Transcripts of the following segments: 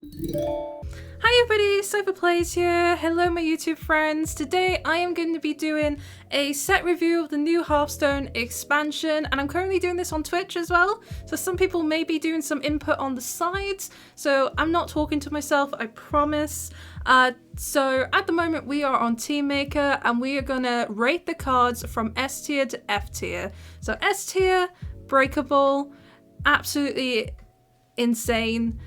Hi everybody, CypherPlays here. Hello my YouTube friends. Today I am going to be doing a set review of the new Hearthstone expansion, and I'm currently doing this on Twitch as well, so some people may be doing some input on the sides, so I'm not talking to myself, I promise. So at the moment we are on Team Maker and we are going to rate the cards from S tier to F tier. So S tier, breakable, absolutely insane.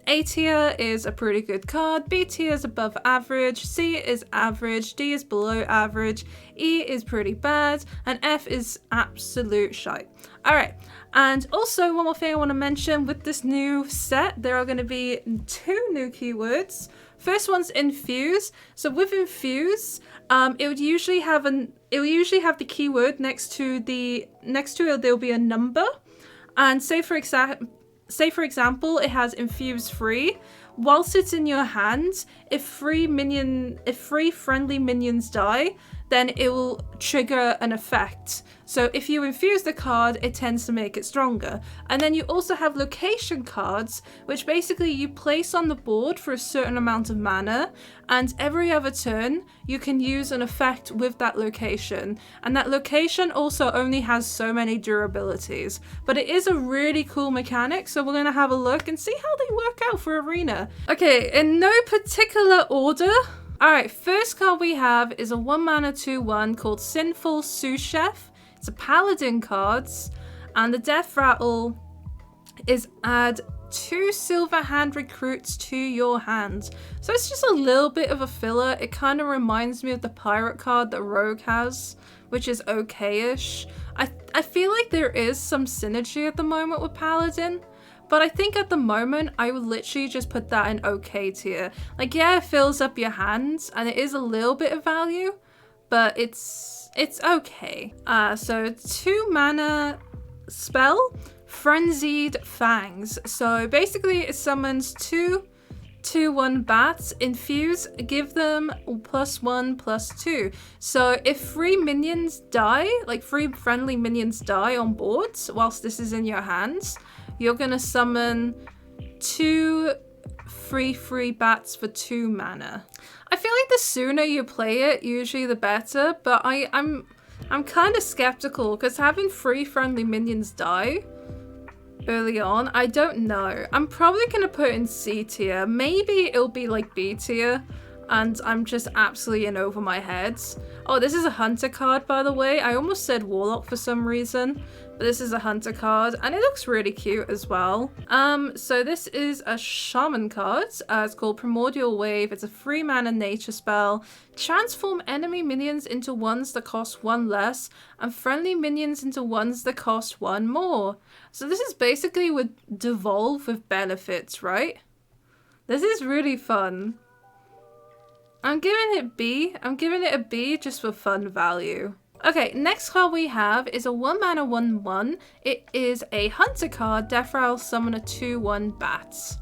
A tier is a pretty good card, B tier is above average, C is average, D is below average, E is pretty bad, and F is absolute shite. Alright, and also one more thing I want to mention with this new set, there are going to be 2 new keywords. First one's infuse. So with infuse, it would usually have the keyword next to it there'll be a number, and say for example, it has infuse 3. Whilst it's in your hand, if 3 friendly minions die, then it will trigger an effect. So if you infuse the card, it tends to make it stronger. And then you also have location cards, which basically you place on the board for a certain amount of mana, and every other turn you can use an effect with that location. And that location also only has so many durabilities. But it is a really cool mechanic, so we're gonna have a look and see how they work out for Arena. Okay, in no particular order. Alright, first card we have is a 1 mana 2/1 called Sinful Sous Chef. It's a Paladin card, and the death rattle is add 2 silver hand recruits to your hand. So it's just a little bit of a filler. It kind of reminds me of the pirate card that Rogue has, which is okay-ish. I feel like there is some synergy at the moment with Paladin, but I think at the moment, I would literally just put that in okay tier. Like, yeah, it fills up your hands, and it is a little bit of value, but it's okay. So 2 mana spell, Frenzied Fangs. So basically, it summons 2/1 bats, infuse, give them +1/+2. So if 3 minions die, like 3 friendly minions die on boards whilst this is in your hands, you're gonna summon 2 free bats for 2 mana. I feel like the sooner you play it, usually the better, but I'm kind of skeptical because having 3 friendly minions die early on, I don't know. I'm probably gonna put it in C tier. Maybe it'll be like B tier, and I'm just absolutely in over my head. Oh, this is a hunter card, by the way. I almost said warlock for some reason, but this is a hunter card, and it looks really cute as well. So this is a shaman card. It's called Primordial Wave. It's a 3 mana nature spell. Transform enemy minions into ones that cost 1 less, and friendly minions into ones that cost 1 more. So this is basically with Devolve with benefits, right? This is really fun. I'm giving it B. I'm giving it a B just for fun value. Okay, next card we have is a 1 mana 1/1. It is a hunter card, Death Rattle, summon a 2/1 bats.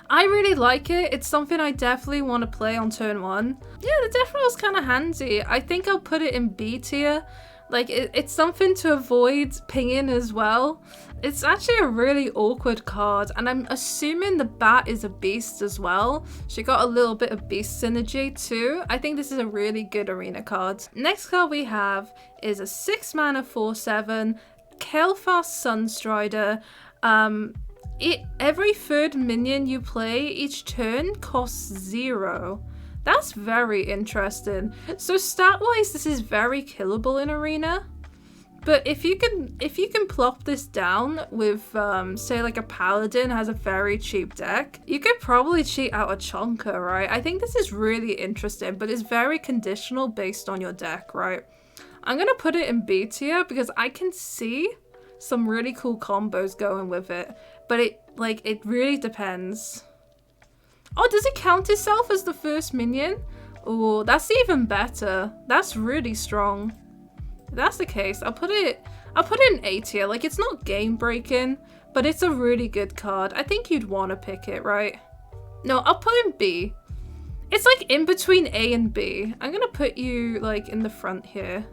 I really like it. It's something I definitely want to play on turn 1. Yeah, the Death Rattle's kind of handy. I think I'll put it in B tier. Like, it's something to avoid pinging as well. It's actually a really awkward card, and I'm assuming the bat is a beast as well. She got a little bit of beast synergy too. I think this is a really good arena card. Next card we have is a 6 mana 4/7 Kelp Sunstrider. Every 3rd minion you play each turn costs 0. That's very interesting. So stat-wise, this is very killable in Arena. But if you can plop this down with, say, like a Paladin has a very cheap deck, you could probably cheat out a chunker, right? I think this is really interesting, but it's very conditional based on your deck, right? I'm gonna put it in B tier because I can see some really cool combos going with it, but it really depends. Oh, does it count itself as the 1st minion? Oh, that's even better. That's really strong. If that's the case, I'll put it in A tier. Like, it's not game breaking, but it's a really good card. I think you'd want to pick it, right? No, I'll put in B. It's like in between A and B. I'm gonna put you like in the front here.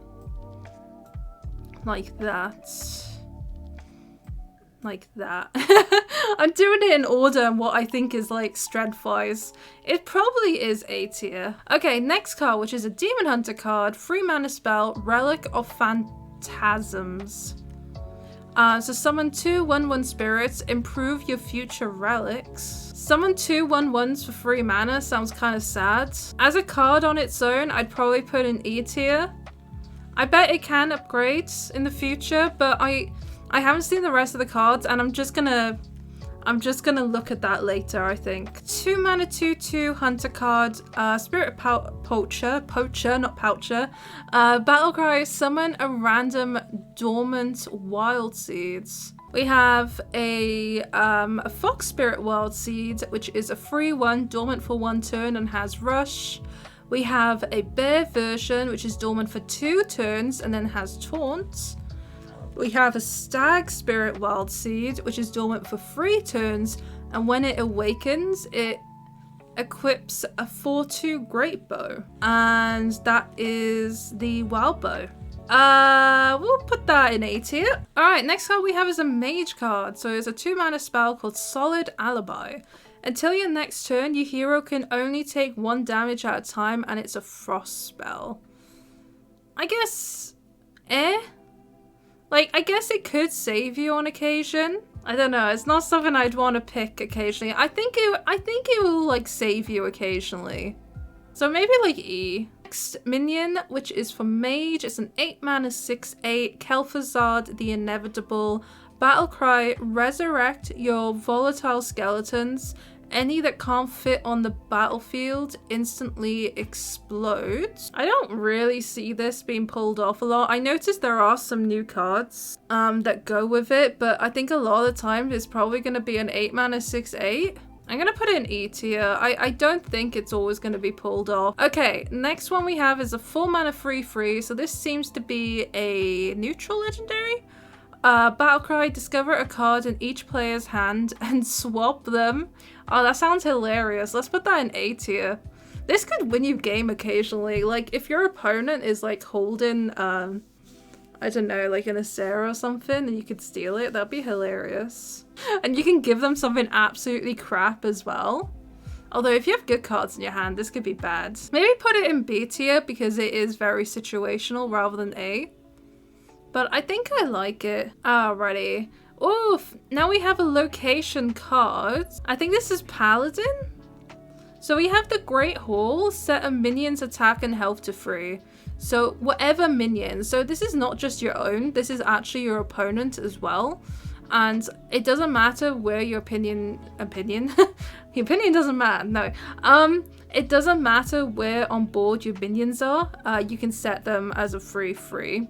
Like that. like that. I'm doing it in order and what I think is like strength-wise. It probably is A tier. Okay, next card, which is a Demon Hunter card, 3 mana spell, Relic of Phantasms. So summon 2 1/1 spirits, improve your future relics. Summon 2 1/1s for 3 mana sounds kind of sad. As a card on its own, I'd probably put in E tier. I bet it can upgrade in the future, but I haven't seen the rest of the cards, and I'm just gonna look at that later, I think. 2 mana 2/2 hunter card, Spirit Poacher, not Poucher. Battlecry, summon a random dormant wild seeds. We have a Fox Spirit Wild Seed, which is a free 1, dormant for 1 turn and has Rush. We have a bear version, which is dormant for 2 turns and then has Taunt. We have a Stag Spirit Wild Seed, which is dormant for 3 turns, and when it awakens, it equips a 4/2 Great Bow, and that is the Wild Bow. We'll put that in A tier. Alright, next card we have is a Mage card. So it's a 2 mana spell called Solid Alibi. Until your next turn, your hero can only take 1 damage at a time, and it's a frost spell. I guess, Like, I guess it could save you on occasion. I don't know, it's not something I'd want to pick occasionally. I think it will, like, save you occasionally. So maybe, like, E. Next minion, which is for Mage, it's an 8 mana 6/8, Kelphazard the Inevitable. Battlecry, resurrect your volatile skeletons. Any that can't fit on the battlefield instantly explodes. I don't really see this being pulled off a lot. I noticed there are some new cards that go with it, but I think a lot of the time it's probably going to be an 8 mana 6/8. I'm going to put it in E tier. I don't think it's always going to be pulled off. Okay, next one we have is a 4 mana 3/3. So this seems to be a neutral legendary. Battlecry, discover a card in each player's hand and swap them. Oh, that sounds hilarious. Let's put that in A tier. This could win you game occasionally. Like, if your opponent is, like, holding, I don't know, like an Asera or something, and you could steal it, that'd be hilarious. And you can give them something absolutely crap as well. Although, if you have good cards in your hand, this could be bad. Maybe put it in B tier because it is very situational rather than A. But I think I like it. Alrighty. Oof. Now we have a location card. I think this is Paladin. So we have the Great Hall. Set a minion's attack and health to 3. So whatever minion. So this is not just your own. This is actually your opponent as well. And it doesn't matter where your opinion your opinion doesn't matter. No. It doesn't matter where on board your minions are. You can set them as a 3/3.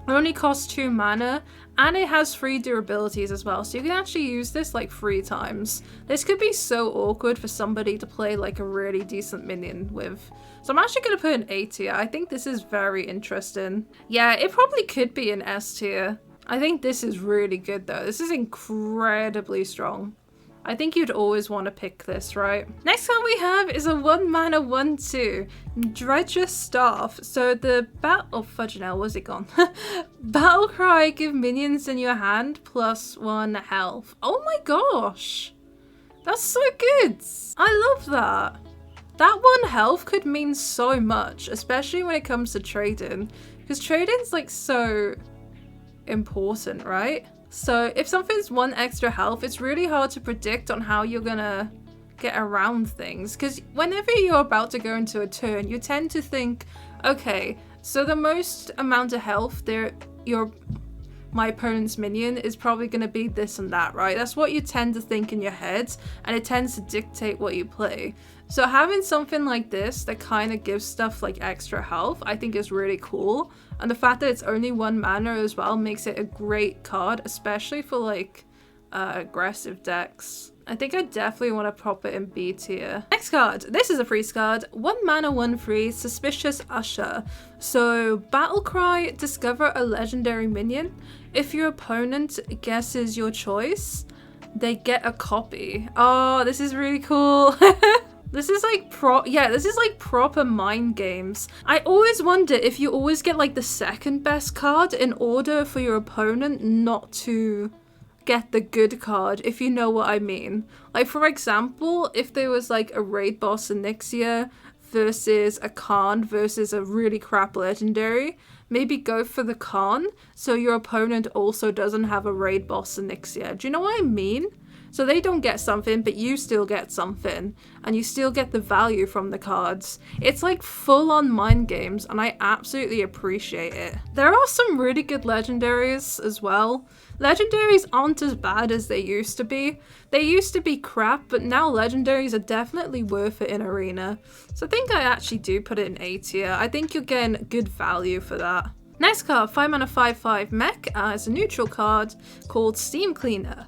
It only costs 2 mana, and it has 3 durabilities as well, so you can actually use this like 3 times. This could be so awkward for somebody to play like a really decent minion with. So I'm actually going to put in A tier. I think this is very interesting. Yeah, it probably could be an S tier. I think this is really good though. This is incredibly strong. I think you'd always want to pick this, right? Next card we have is a 1 mana 1/2 Dredger Staff. So the fudge now, where's it gone? Battlecry, give minions in your hand +1 health. Oh my gosh, that's so good. I love that. That 1 health could mean so much, especially when it comes to trading, because trading's like so important, right? So if something's 1 extra health, it's really hard to predict on how you're gonna get around things. Because whenever you're about to go into a turn, you tend to think, okay, so the most amount of health my opponent's minion is probably going to be this and that, right? That's what you tend to think in your head, and it tends to dictate what you play. So having something like this that kind of gives stuff like extra health, I think is really cool. And the fact that it's only 1 mana as well makes it a great card, especially for like aggressive decks. I think I definitely want to pop it in B tier. Next card. This is a freeze card. 1 mana 1/3 Suspicious Usher. So Battlecry, discover a legendary minion. If your opponent guesses your choice, they get a copy. Oh, this is really cool. This is like proper mind games. I always wonder if you always get like the second best card in order for your opponent not to get the good card, if you know what I mean. Like, for example, if there was like a raid boss Onyxia versus a Khan versus a really crap legendary, maybe go for the Khan so your opponent also doesn't have a raid boss Onyxia. Do you know what I mean? So they don't get something, but you still get something, and you still get the value from the cards. It's like full-on mind games, and I absolutely appreciate it. There are some really good legendaries as well. Legendaries aren't as bad as they used to be. They used to be crap, but now legendaries are definitely worth it in Arena. So I think I actually do put it in A tier. I think you're getting good value for that. Next card, 5 mana 5/5 mech. It's a neutral card called Steam Cleaner.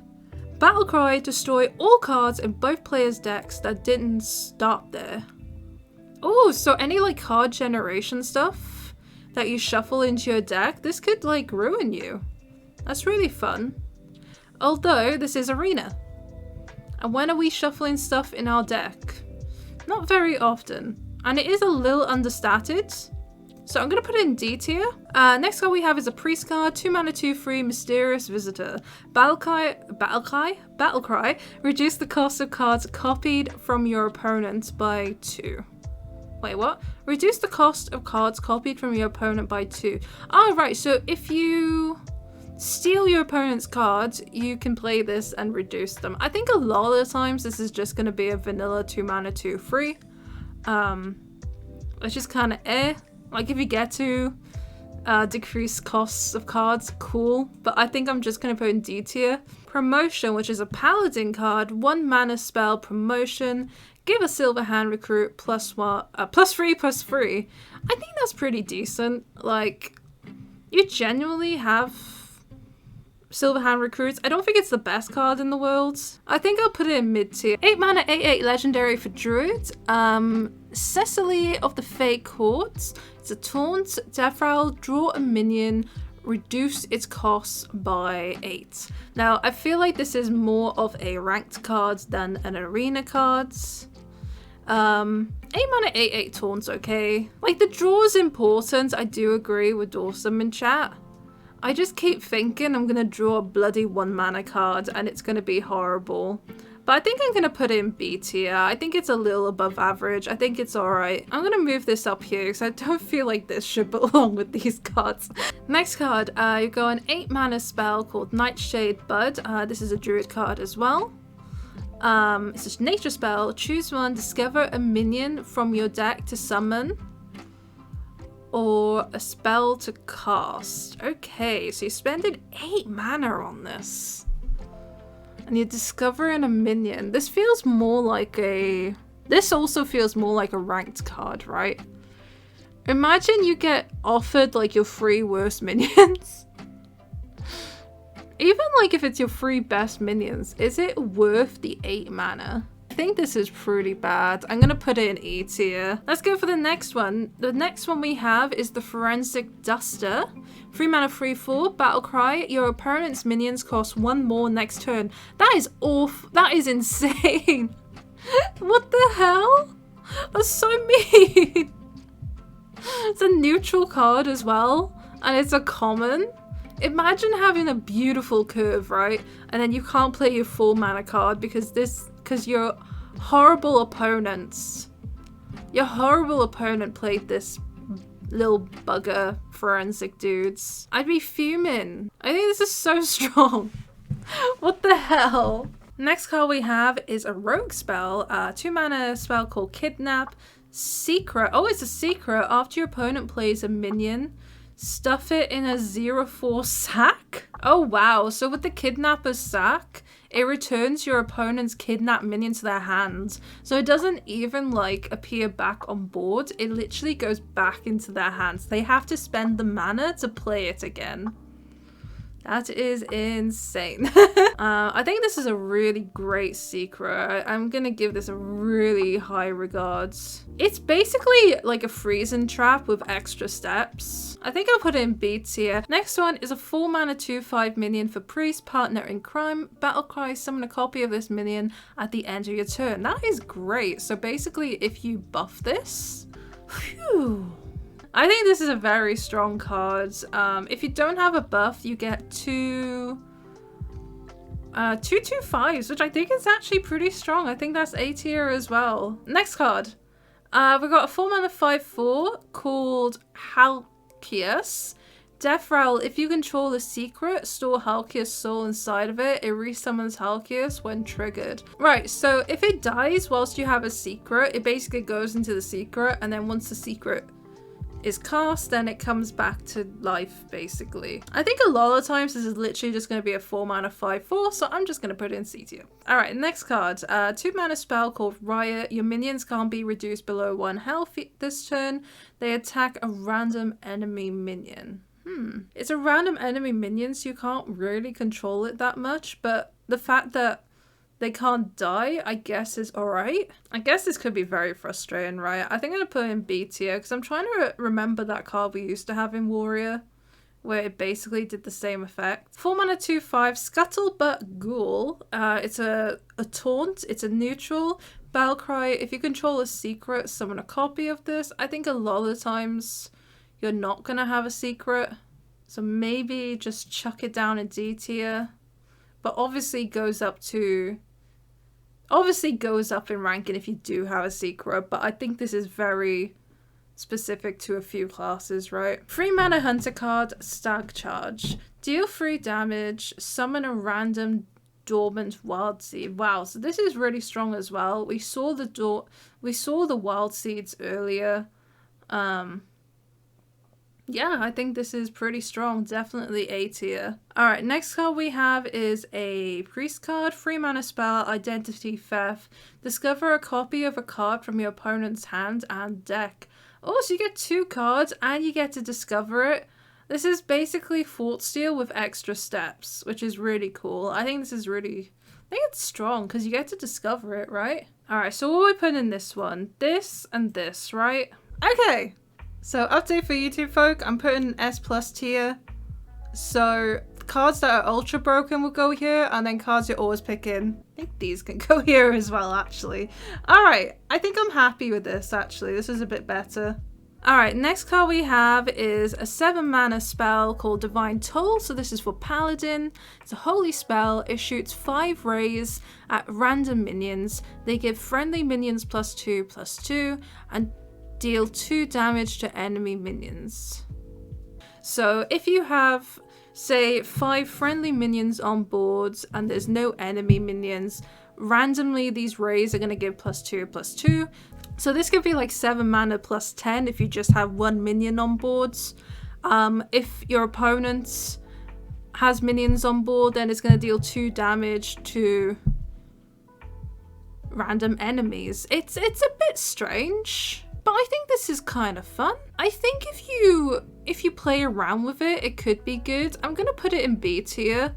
Battlecry, destroy all cards in both players' decks that didn't start there. Oh, so any like card generation stuff that you shuffle into your deck, this could like ruin you. That's really fun. Although this is Arena. And when are we shuffling stuff in our deck? Not very often. And it is a little understated. So I'm going to put it in D tier. Next card we have is a priest card, 2 mana 2/3 Mysterious Visitor. Battlecry, reduce the cost of cards copied from your opponent by 2. Wait, what? Reduce the cost of cards copied from your opponent by 2. Oh, right, so if you steal your opponent's cards, you can play this and reduce them. I think a lot of the times this is just going to be a vanilla 2 mana 2/3. It's just kind of Like, if you get to decrease costs of cards, cool. But I think I'm just going to put in D tier. Promotion, which is a Paladin card. 1 mana spell, promotion. Give a silver hand recruit +3/+3. I think that's pretty decent. Like, you genuinely have silver hand recruits. I don't think it's the best card in the world. I think I'll put it in mid tier. 8 mana 8/8 legendary for Druid. Cecily of the Fake Courts. It's a taunt, death rattle, draw a minion, reduce its cost by 8. Now, I feel like this is more of a ranked card than an arena card. 8 mana 8/8 taunt's okay. Like, the draw is important. I do agree with Dawson in chat. I just keep thinking I'm gonna draw a bloody 1 mana card and it's gonna be horrible. But I think I'm going to put it in B tier. I think it's a little above average. I think it's alright. I'm going to move this up here because I don't feel like this should belong with these cards. Next card, you go an 8 mana spell called Nightshade Bud. This is a druid card as well. It's a nature spell. Choose one, discover a minion from your deck to summon, or a spell to cast. Okay, so you're spending 8 mana on this. And you're discovering a minion. This feels more like a... This also feels more like a ranked card, right? Imagine you get offered like your 3 worst minions. Even like if it's your 3 best minions, is it worth the 8 mana? I think this is pretty bad. I'm gonna put it in E tier. Let's go for the next one. The next one we have is the Forensic Duster. 3 mana 3/4, Battlecry. Your opponent's minions cost 1 more next turn. That is awful. That is insane. What the hell? That's so mean. It's a neutral card as well, and it's a common. Imagine having a beautiful curve, right? And then you can't play your 4 mana card because your horrible opponents. Your horrible opponent played this little bugger forensic dudes. I'd be fuming. I think this is so strong. What the hell? Next card we have is a rogue spell. 2 mana spell called Kidnap Secret. Oh, it's a secret. After your opponent plays a minion, stuff it in a 0/4 sack. Oh wow, so with the Kidnapper's sack, it returns your opponent's kidnapped minion to their hands. So it doesn't even like appear back on board. It literally goes back into their hands. They have to spend the mana to play it again. That is insane. I think this is a really great secret. I'm gonna give this a really high regards. It's basically like a freezing trap with extra steps. I think I'll put it in B tier. Next one is a 4 mana 2/5 minion for priest, partner in crime. Battlecry, summon a copy of this minion at the end of your turn. That is great. So basically if you buff this, phew. I think this is a very strong card. If you don't have a buff, you get 2 2/2/5s, which I think is actually pretty strong. I think that's A tier as well. Next card. We've got a 4-mana 5/4 called Halkias. Death Rattle, if you control a secret, store Halkias' soul inside of it. It resummons Halkias when triggered. Right, so if it dies whilst you have a secret, it basically goes into the secret, and then once the secret is cast, then it comes back to life, basically. I think a lot of times this is literally just going to be a 4-mana 5/4, so I'm just going to put it in C tier. Alright, next card. 2-mana spell called Riot. Your minions can't be reduced below 1 health this turn. They attack a random enemy minion. It's a random enemy minion, so you can't really control it that much, but the fact that they can't die, I guess, is alright. I guess this could be very frustrating, right? I think I'm going to put it in B tier, because I'm trying to remember that card we used to have in Warrior, where it basically did the same effect. 4-mana 2/5, Scuttlebutt Ghoul. It's a taunt, it's a neutral. Battlecry, if you control a secret, summon a copy of this. I think a lot of the times you're not going to have a secret, so maybe just chuck it down in D tier. But obviously goes up in ranking if you do have a secret, but I think this is very specific to a few classes, right? 3-mana Hunter card, Stag Charge. Deal 3 damage, summon a random dormant wild seed. Wow, so this is really strong as well. We saw the wild seeds earlier. Yeah, I think this is pretty strong. Definitely A tier. Alright, next card we have is a priest card. 3-mana spell, Identity Theft. Discover a copy of a card from your opponent's hand and deck. Oh, so you get 2 cards and you get to discover it. This is basically Fort Steel with extra steps, which is really cool. I think it's strong because you get to discover it, right? Alright, so what are we putting in this one? This and this, right? Okay. So update for YouTube folk, I'm putting S+ tier. So cards that are ultra broken will go here, and then cards you're always picking. I think these can go here as well, actually. Alright, I think I'm happy with this, actually. This is a bit better. Alright, next card we have is a 7-mana spell called Divine Toll. So this is for Paladin. It's a holy spell. It shoots 5 rays at random minions. They give friendly minions +2/+2 and deal 2 damage to enemy minions. So if you have, say, 5 friendly minions on board and there's no enemy minions, randomly these rays are going to give +2/+2. So this could be like 7 mana +10 if you just have 1 minion on boards. If your opponent has minions on board, then it's going to deal 2 damage to random enemies. It's a bit strange. But I think this is kind of fun. I think if you play around with it, it could be good. I'm going to put it in B tier.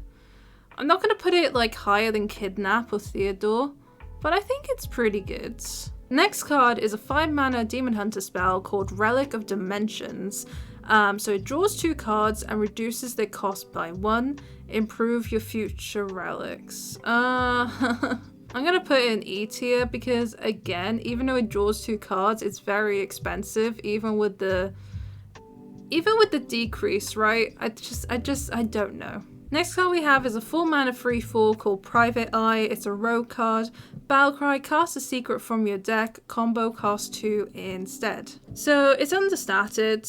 I'm not going to put it like higher than Kidnap or Theodore, but I think it's pretty good. Next card is a 5-mana Demon Hunter spell called Relic of Dimensions. So it draws 2 cards and reduces their cost by 1. Improve your future relics. I'm going to put it in E tier because, again, even though it draws 2 cards, it's very expensive, even with the decrease, right? I don't know. Next card we have is a 4-mana 3/4 called Private Eye. It's a rogue card. Battlecry, cast a secret from your deck, combo cost 2 instead. So it's understated.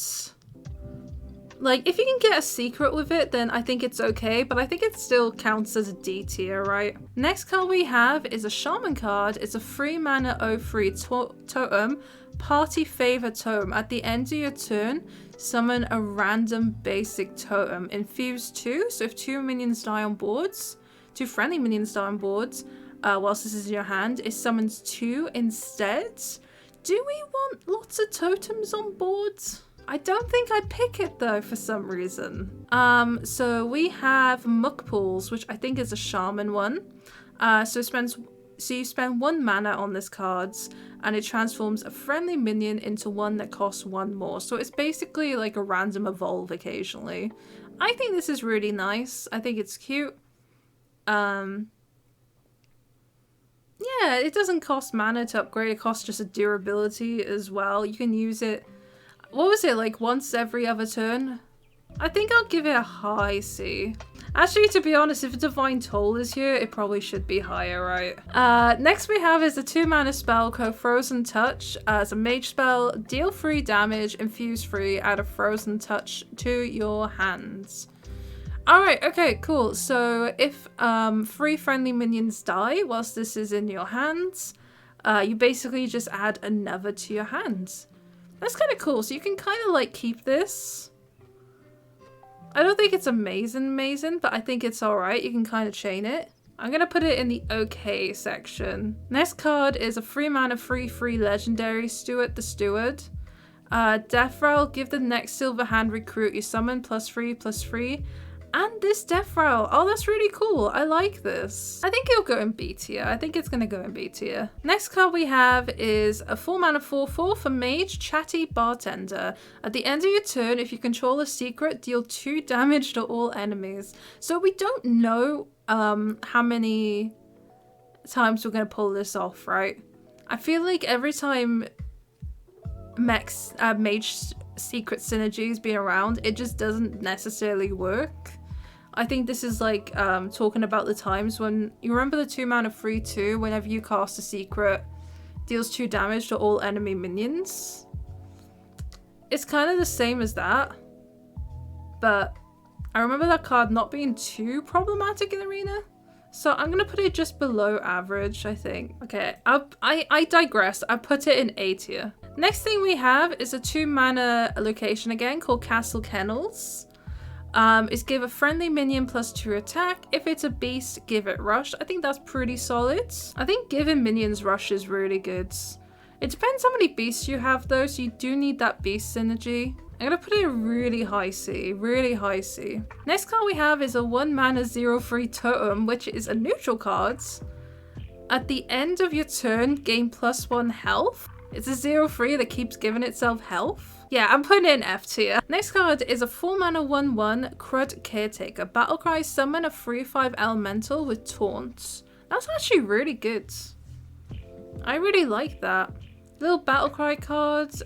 Like, if you can get a secret with it, then I think it's okay, but I think it still counts as a D tier, right? Next card we have is a Shaman card. It's a 3-mana 0/3 totem, Party Favor Totem. At the end of your turn, summon a random basic totem. Infuse 2, so if 2 minions die on boards, 2 friendly minions die on boards, whilst this is in your hand, it summons 2 instead. Do we want lots of totems on boards? I don't think I'd pick it though for some reason. So we have Muck Pools, which I think is a Shaman one. So you spend 1 mana on this card, and it transforms a friendly minion into one that costs 1 more. So it's basically like a random evolve occasionally. I think this is really nice. I think it's cute. Yeah, it doesn't cost mana to upgrade. It costs just a durability as well. You can use it, what was it, like once every other turn? I think I'll give it a high C. Actually, to be honest, if Divine Toll is here, it probably should be higher, right? Next we have is a 2-mana spell called Frozen Touch. It's a mage spell. Deal 3 damage, infuse 3, add a Frozen Touch to your hands. Alright, okay, cool. So if 3 friendly minions die whilst this is in your hands, you basically just add another to your hands. That's kind of cool. So you can kind of like keep this. I don't think it's amazing, but I think it's alright. You can kind of chain it. I'm going to put it in the okay section. Next card is a 3-mana 3/3 legendary, Steward the Steward. Death Rattle, give the next silver hand recruit you summon +3/+3. And this Death Rattle. Oh, that's really cool. I like this. I think it'll go in B tier. I think it's going to go in B tier. Next card we have is a 4-mana 4/4 for Mage, Chatty Bartender. At the end of your turn, if you control a secret, deal 2 damage to all enemies. So we don't know how many times we're going to pull this off, right? I feel like every time Mage Secret Synergy's been around, it just doesn't necessarily work. I think this is like talking about the times when you remember the 2-mana 3/2, whenever you cast a secret, deals 2 damage to all enemy minions. It's kind of the same as that, but I remember that card not being too problematic in Arena. So I'm gonna put it just below average, I think. Okay, I digress. I put it in A tier. Next thing we have is a 2-mana location again called Castle Kennels. Is give a friendly minion +2 attack. If it's a beast, give it rush. I think that's pretty solid. I think giving minions rush is really good. It depends how many beasts you have though, so you do need that beast synergy. I'm gonna put it really high C, really high C. Next card we have is a 1-mana 0/3 totem, which is a neutral card. At the end of your turn, gain +1 health. It's a 0/3 that keeps giving itself health. Yeah, I'm putting it in F tier. Next card is a 4-mana 1/1 Crud Caretaker. Battlecry, summon a 3/5 elemental with taunt. That's actually really good. I really like that. Little Battlecry cards.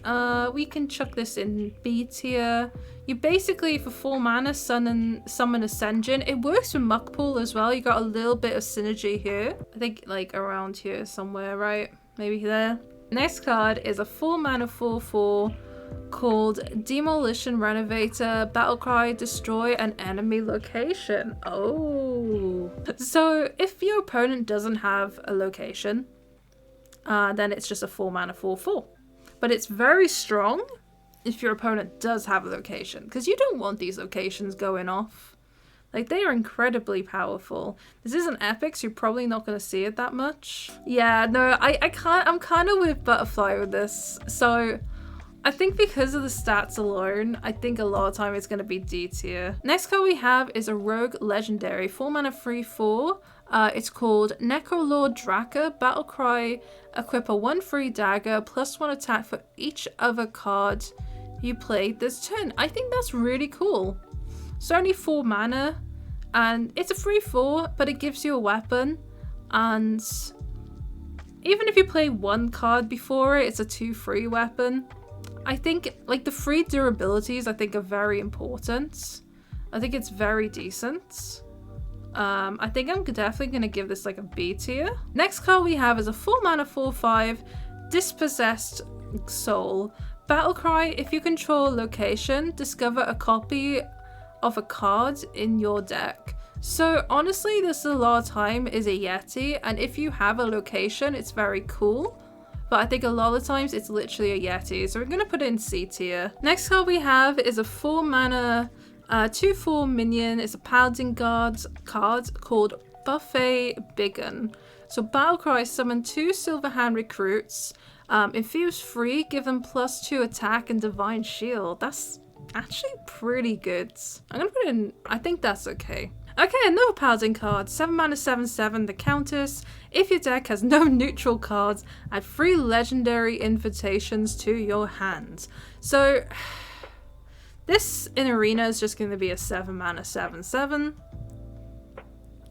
We can chuck this in B tier. You basically, for 4 mana, summon Ascendant. It works with Muckpool as well. You got a little bit of synergy here. I think like around here somewhere, right? Maybe there. Next card is a 4-mana 4/4 called Demolition Renovator. Battlecry, destroy an enemy location. Oh. So if your opponent doesn't have a location, then it's just a 4-mana 4/4. But it's very strong if your opponent does have a location, because you don't want these locations going off. Like, they are incredibly powerful. This isn't epic, so you're probably not going to see it that much. Yeah, no, I'm kind of with Butterfly with this. So I think because of the stats alone, I think a lot of time it's going to be D tier. Next card we have is a Rogue Legendary, 4-mana 3/4. It's called Neko Lord Draka. Battlecry, equip a 1/3 dagger, +1 attack for each other card you played this turn. I think that's really cool. It's only 4 mana, and it's a 3/4, but it gives you a weapon, and even if you play 1 card before it, it's a 2/3 weapon. I think, like, the 3 durabilities, I think, are very important. I think it's very decent. I think I'm definitely going to give this, like, a B tier. Next card we have is a 4-mana 4/5 Dispossessed Soul. Battlecry, if you control location, discover a copy of a card in your deck. So honestly, this a lot of time is a Yeti, and if you have a location, it's very cool. But I think a lot of times it's literally a Yeti, so we're going to put it in C tier. Next card we have is a 4-mana 2/4 minion. It's a Paladin card called Buffet Biggin. So Battlecry, summon 2 Silver Hand recruits. Infuse 3, give them +2 attack and Divine Shield. That's actually pretty good. I'm gonna put it in, I think that's okay. Okay, another Paladin card, 7-mana 7/7, the Countess. If your deck has no neutral cards, add 3 legendary invitations to your hands. So this in Arena is just going to be a 7-mana 7/7.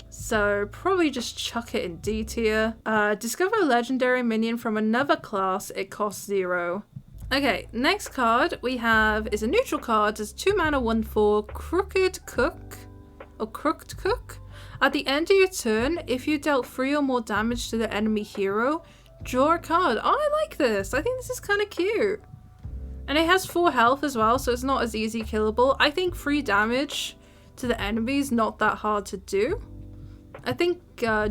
So probably just chuck it in D tier. Discover a legendary minion from another class, it costs 0. Okay, next card we have is a neutral card. It's 2-mana 1/4 Crooked Cook. or Crooked Cook. At the end of your turn, if you dealt 3 or more damage to the enemy hero, draw a card. Oh, I like this. I think this is kind of cute. And it has 4 health as well, so it's not as easy killable. I think 3 damage to the enemy is not that hard to do. I think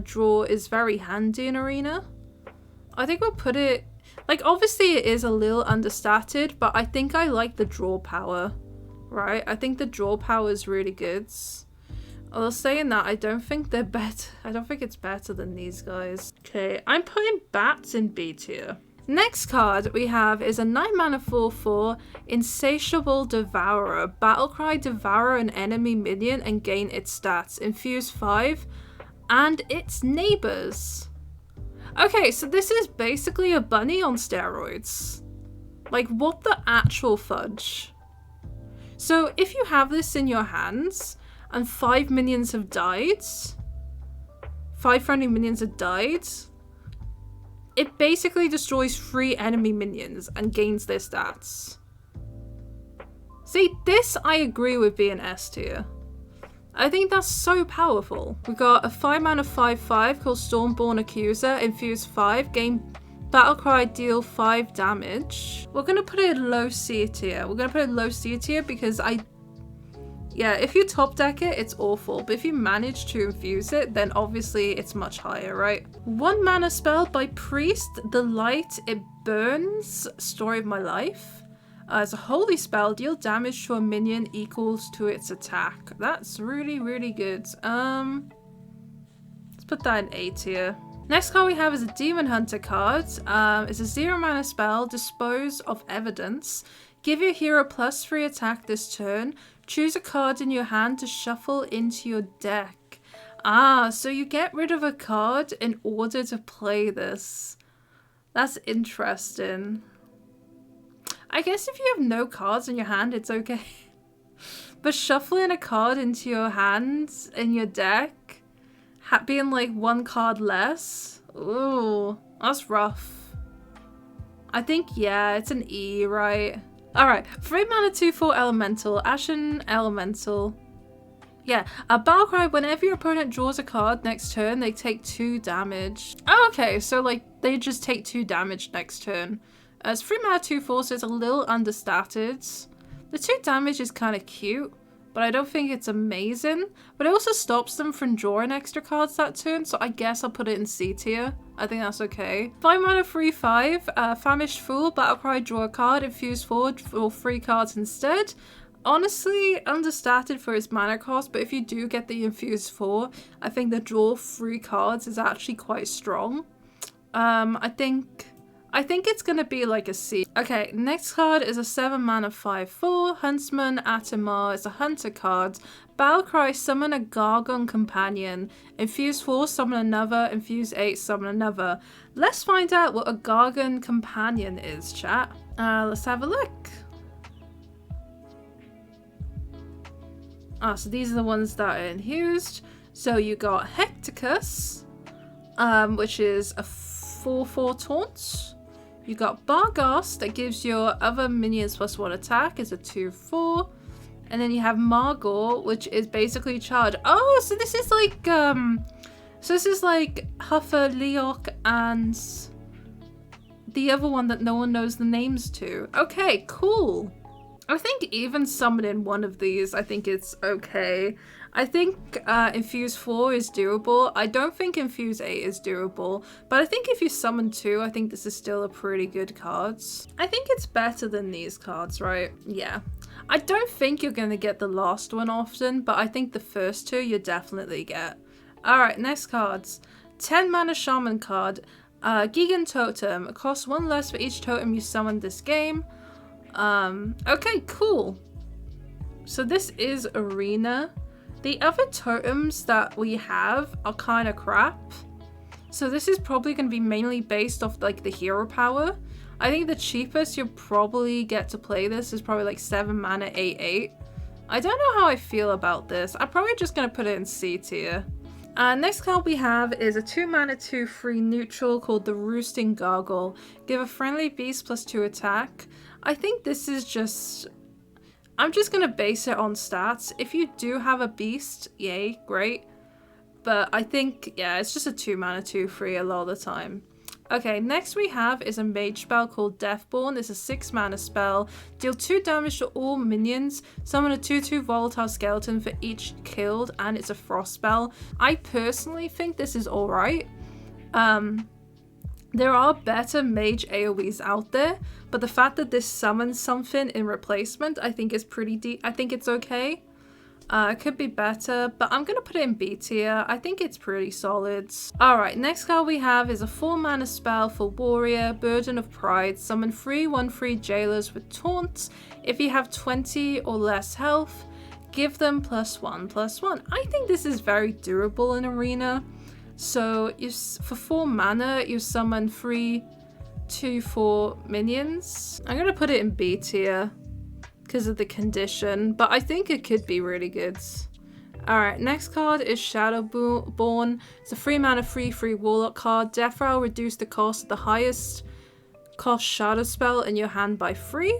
draw is very handy in Arena. I think we'll put it... Like, obviously it is a little understated, but I think I like the draw power, right? I think the draw power is really good. Although saying that, I don't think they're better. I don't think it's better than these guys. Okay, I'm putting bats in B tier. Next card we have is a 9 mana 4/4 Insatiable Devourer. Battlecry, devour an enemy minion and gain its stats. Infuse 5 and its neighbors. Okay, so this is basically a bunny on steroids. Like, what the actual fudge? So if you have this in your hands and 5 minions have died, 5 friendly minions have died, it basically destroys 3 enemy minions and gains their stats. See, this I agree with being S tier. I think that's so powerful. We got a 5 mana 5/5 called Stormborn Accuser, infuse 5, gain Battlecry, deal 5 damage. We're gonna put it in low C tier. We're gonna put it in low C tier because yeah, if you top deck it, it's awful. But if you manage to infuse it, then obviously it's much higher, right? 1 mana spell by Priest, the light, it burns, Story of My Life. As a holy spell, deal damage to a minion equals to its attack. That's really, really good. Let's put that in A tier. Next card we have is a Demon Hunter card. It's a 0 mana spell, Dispose of Evidence. Give your hero +3 attack this turn. Choose a card in your hand to shuffle into your deck. Ah, so you get rid of a card in order to play this. That's interesting. I guess if you have no cards in your hand, it's okay. But shuffling a card into your hands in your deck, being like 1 card less, ooh, that's rough. I think, yeah, it's an E, right? Alright, 3 mana 2/4 Elemental, Ashen Elemental. Yeah, a Battlecry, whenever your opponent draws a card next turn, they take 2 damage. Oh, okay, so like, they just take 2 damage next turn. It's 3 mana 2/4, so it's a little understated. The 2 damage is kind of cute, but I don't think it's amazing. But it also stops them from drawing extra cards that turn, so I guess I'll put it in C tier. I think that's okay. 5 mana 3/5, Famished Fool, Battlecry, draw a card, infuse 4 for 3 cards instead. Honestly, understated for its mana cost, but if you do get the infuse 4, I think the draw 3 cards is actually quite strong. I think it's gonna be like a C. Okay, next card is a 7 mana 5/4 Huntsman Atimar. It's a hunter card. Battlecry, summon a Gargon companion. Infuse 4, summon another. Infuse 8, summon another. Let's find out what a Gargon companion is, chat. Let's have a look. So these are the ones that are infused. So you got Hecticus, which is a 4/4 taunt. You got Barghast, that gives your other minions +1 attack, is a 2/4. And then you have Margor, which is basically charge. Oh, so this is like Huffer, Leok, and the other one that no one knows the names to. Okay, cool. I think even summoning one of these, I think it's okay. I think Infuse 4 is doable. I don't think Infuse 8 is doable, but I think if you summon 2, I think this is still a pretty good card. I think it's better than these cards, right? Yeah. I don't think you're going to get the last one often, but I think the first 2 you definitely get. Alright, next cards. 10 mana Shaman card. Gigan Totem. It costs 1 less for each totem you summon this game. Okay, cool. So this is Arena. The other totems that we have are kind of crap. So this is probably going to be mainly based off like the hero power. I think the cheapest you'll probably get to play this is probably like 7 mana 8/8. I don't know how I feel about this. I'm probably just going to put it in C tier. Next card we have is a 2 mana 2/3 neutral called the Roosting Gargle. Give a friendly beast +2 attack. I think this is just I'm just going to base it on stats. If you do have a beast, yay, great. But I think, yeah, it's just a 2 mana 2/3 a lot of the time. Okay, next we have is a mage spell called Deathborn. It's a 6 mana spell. Deal 2 damage to all minions. Summon a 2/2 volatile skeleton for each killed, and it's a frost spell. I personally think this is alright. There are better mage AoEs out there, but the fact that this summons something in replacement, I think is pretty deep. I think it's okay. It could be better, but I'm going to put it in B tier. I think it's pretty solid. Alright, next card we have is a 4 mana spell for Warrior, Burden of Pride. Summon 3 1/3 jailers with taunts. If you have 20 or less health, give them +1/+1. I think this is very durable in Arena. So for 4 mana, you summon 3 2/4 minions. I'm going to put it in B tier because of the condition, but I think it could be really good. Alright, next card is Shadowborn. It's a 3 mana 3/3 warlock card. Death Rattle reduce the cost of the highest cost shadow spell in your hand by 3.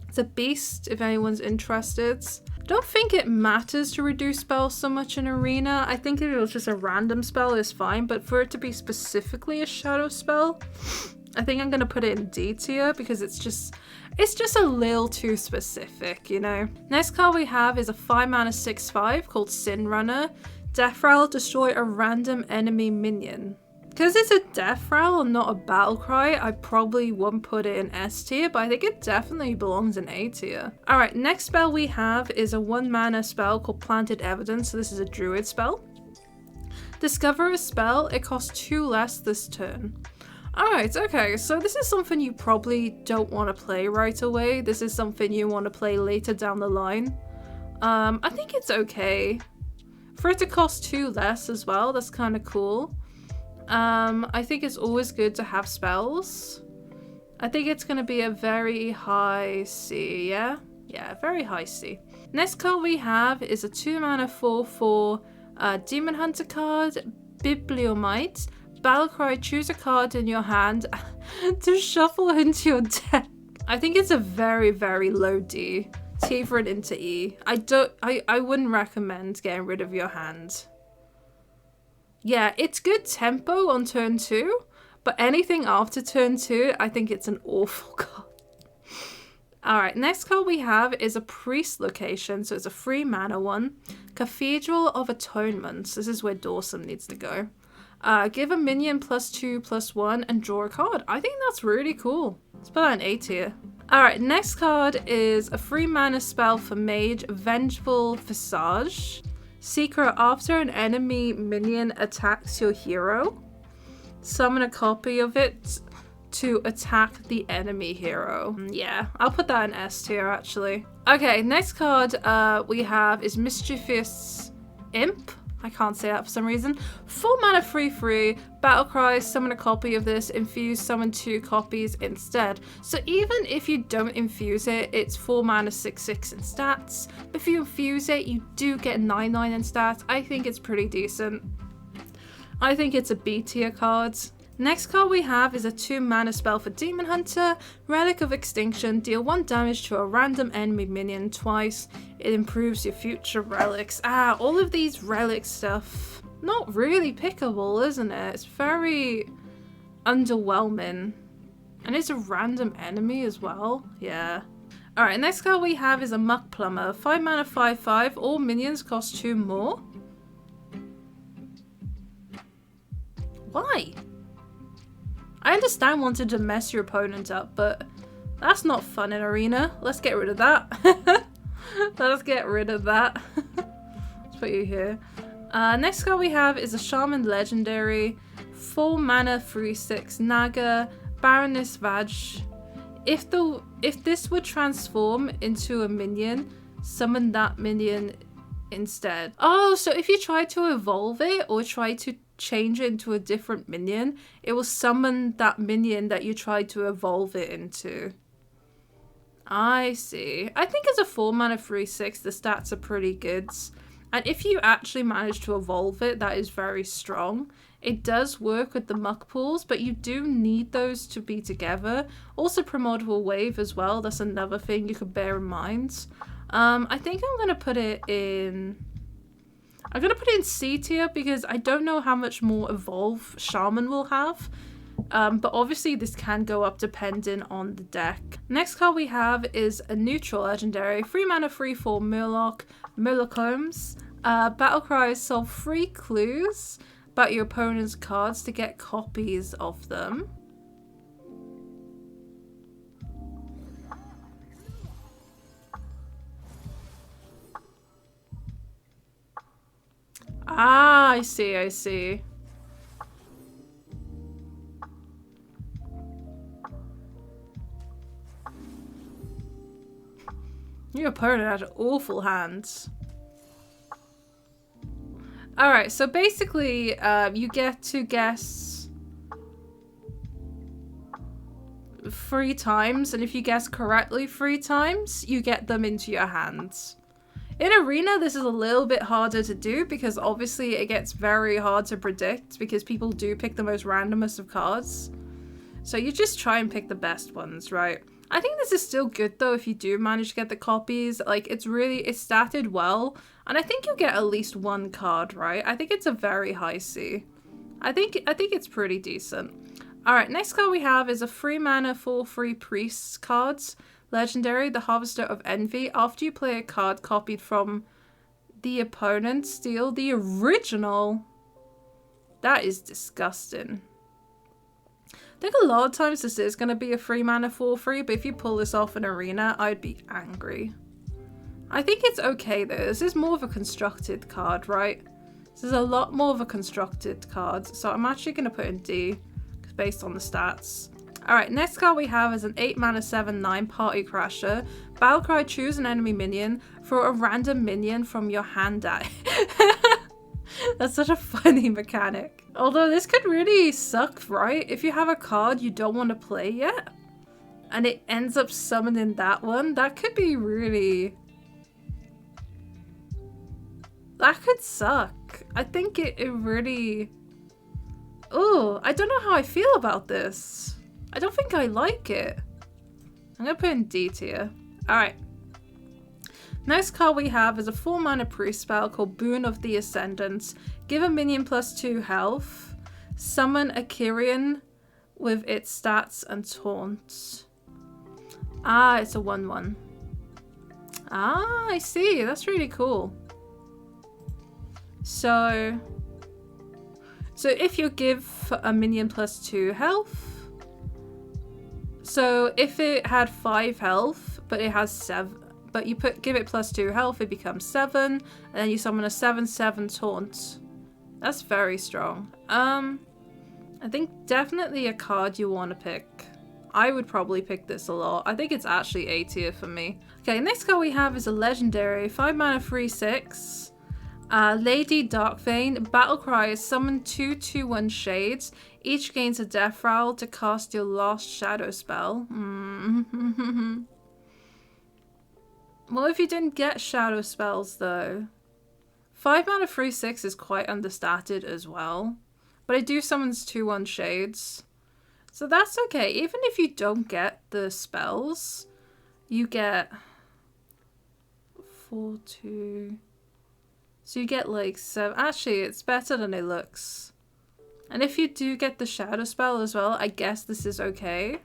It's a beast if anyone's interested. Don't think it matters to reduce spells so much in Arena. I think if it was just a random spell is fine, but for it to be specifically a shadow spell, I think I'm gonna put it in D tier because it's just a little too specific, you know. Next card we have is a 5 mana 6/5 called Sin Runner. Death Rattle, destroy a random enemy minion. Because it's a Death Rattle and not a battle cry, I probably wouldn't put it in S tier, but I think it definitely belongs in A tier. Alright, next spell we have is a 1 mana spell called Planted Evidence. So this is a druid spell. Discover a spell, it costs 2 less this turn. Alright, okay, so this is something you probably don't want to play right away. This is something you want to play later down the line. I think it's okay. For it to cost 2 less as well, that's kind of cool. I think it's always good to have spells. I think it's going to be a very high C, yeah? Yeah, very high C. Next card we have is a 2 mana 4/4 Demon Hunter card, Bibliomite. Battlecry, choose a card in your hand to shuffle into your deck. I think it's a very, very low D. T for it into E. I wouldn't recommend getting rid of your hand. Yeah, it's good tempo on turn 2, but anything after turn 2, I think it's an awful card. Alright, next card we have is a priest location, so it's a 3 mana one. Cathedral of Atonement. This is where Dawson needs to go. Give a minion +2/+1 and draw a card. I think that's really cool. Let's put that in A tier. Alright, next card is a 3 mana spell for Mage, Vengeful Visage. Secret, after an enemy minion attacks your hero, summon a copy of it to attack the enemy hero. Yeah, I'll put that in S tier actually. Okay, next card we have is Mischievous Imp. I can't say that for some reason. 4 mana 3/3, Battlecry, summon a copy of this, infuse, summon 2 copies instead. So even if you don't infuse it, it's 4 mana 6/6 in stats. But if you infuse it, you do get 9/9 in stats. I think it's pretty decent. I think it's a B tier card. Next card we have is a 2 mana spell for Demon Hunter, Relic of Extinction. Deal 1 damage to a random enemy minion twice. It improves your future relics. All of these relic stuff, not really pickable, isn't it? It's very underwhelming. And it's a random enemy as well. Yeah. Alright, next card we have is a Muck Plumber. 5 mana 5/5. All minions cost 2 more. Why? I understand wanting to mess your opponent up, but that's not fun in Arena. Let's get rid of that. Let's get rid of that. Let's put you here. Next card we have is a Shaman Legendary. 4 mana 3/6 Naga, Baroness Vaj. If this would transform into a minion, summon that minion instead. Oh, so if you try to evolve it or try to change it into a different minion, it will summon that minion that you tried to evolve it into. I see. I think as a 4 mana 3/6, the stats are pretty good. And if you actually manage to evolve it, that is very strong. It does work with the muck pools, but you do need those to be together. Also promotable wave as well. That's another thing you could bear in mind. I think I'm going to put it in... I'm going to put it in C tier because I don't know how much more evolve Shaman will have. But obviously this can go up depending on the deck. Next card we have is a neutral legendary. 3 mana 3/4 Murloc, Murlocombs. Battle cries solve 3 clues about your opponent's cards to get copies of them. Ah, I see, I see. Your opponent had awful hands. Alright, so basically, you get to guess 3 times, and if you guess correctly 3 times, you get them into your hands. In Arena, this is a little bit harder to do because obviously it gets very hard to predict because people do pick the most randomest of cards. So you just try and pick the best ones, right? I think this is still good though if you do manage to get the copies. Like it's statted well, and I think you'll get at least 1 card, right? I think it's a very high C. I think it's pretty decent. Alright, next card we have is a 3 mana 4/3 Priest cards. Legendary, the Harvester of Envy. After you play a card copied from the opponent, steal the original. That is disgusting. I think a lot of times this is going to be a 3 mana 4/3, but if you pull this off in Arena, I'd be angry. I think it's okay though. This is more of a constructed card, right? This is a lot more of a constructed card, so I'm actually going to put in D, based on the stats. Alright, next card we have is an 8 mana 7/9 Party Crasher. Battlecry, choose an enemy minion. Throw a random minion from your hand at That's such a funny mechanic. Although this could really suck, right? If you have a card you don't want to play yet, and it ends up summoning that one, that could be really... That could suck. I think it really... Oh, I don't know how I feel about this. I don't think I like it. I'm going to put in D tier. Alright. Next card we have is a 4 mana priest spell called Boon of the Ascendant. Give a minion +2 health. Summon a Kyrian with its stats and taunts. Ah, it's a 1/1. Ah, I see. That's really cool. So if you give a minion +2 health, so if it had 5 health, but it has 7, but you give it +2 health, it becomes 7, and then you summon a 7/7 taunt. That's very strong. I think definitely a card you want to pick. I would probably pick this a lot. I think it's actually A tier for me. Okay, next card we have is a legendary 5 mana 3/6. Lady Darkvein. Battlecry is summon 2 2/1 shades. Each gains a death roll to cast your last shadow spell. What if you didn't get shadow spells though? 5 mana 3/6 is quite understated as well. But it do summons 2/1 shades. So that's okay. Even if you don't get the spells, you get 4, 2... So you get like 7. Actually, it's better than it looks. And if you do get the shadow spell as well, I guess this is okay.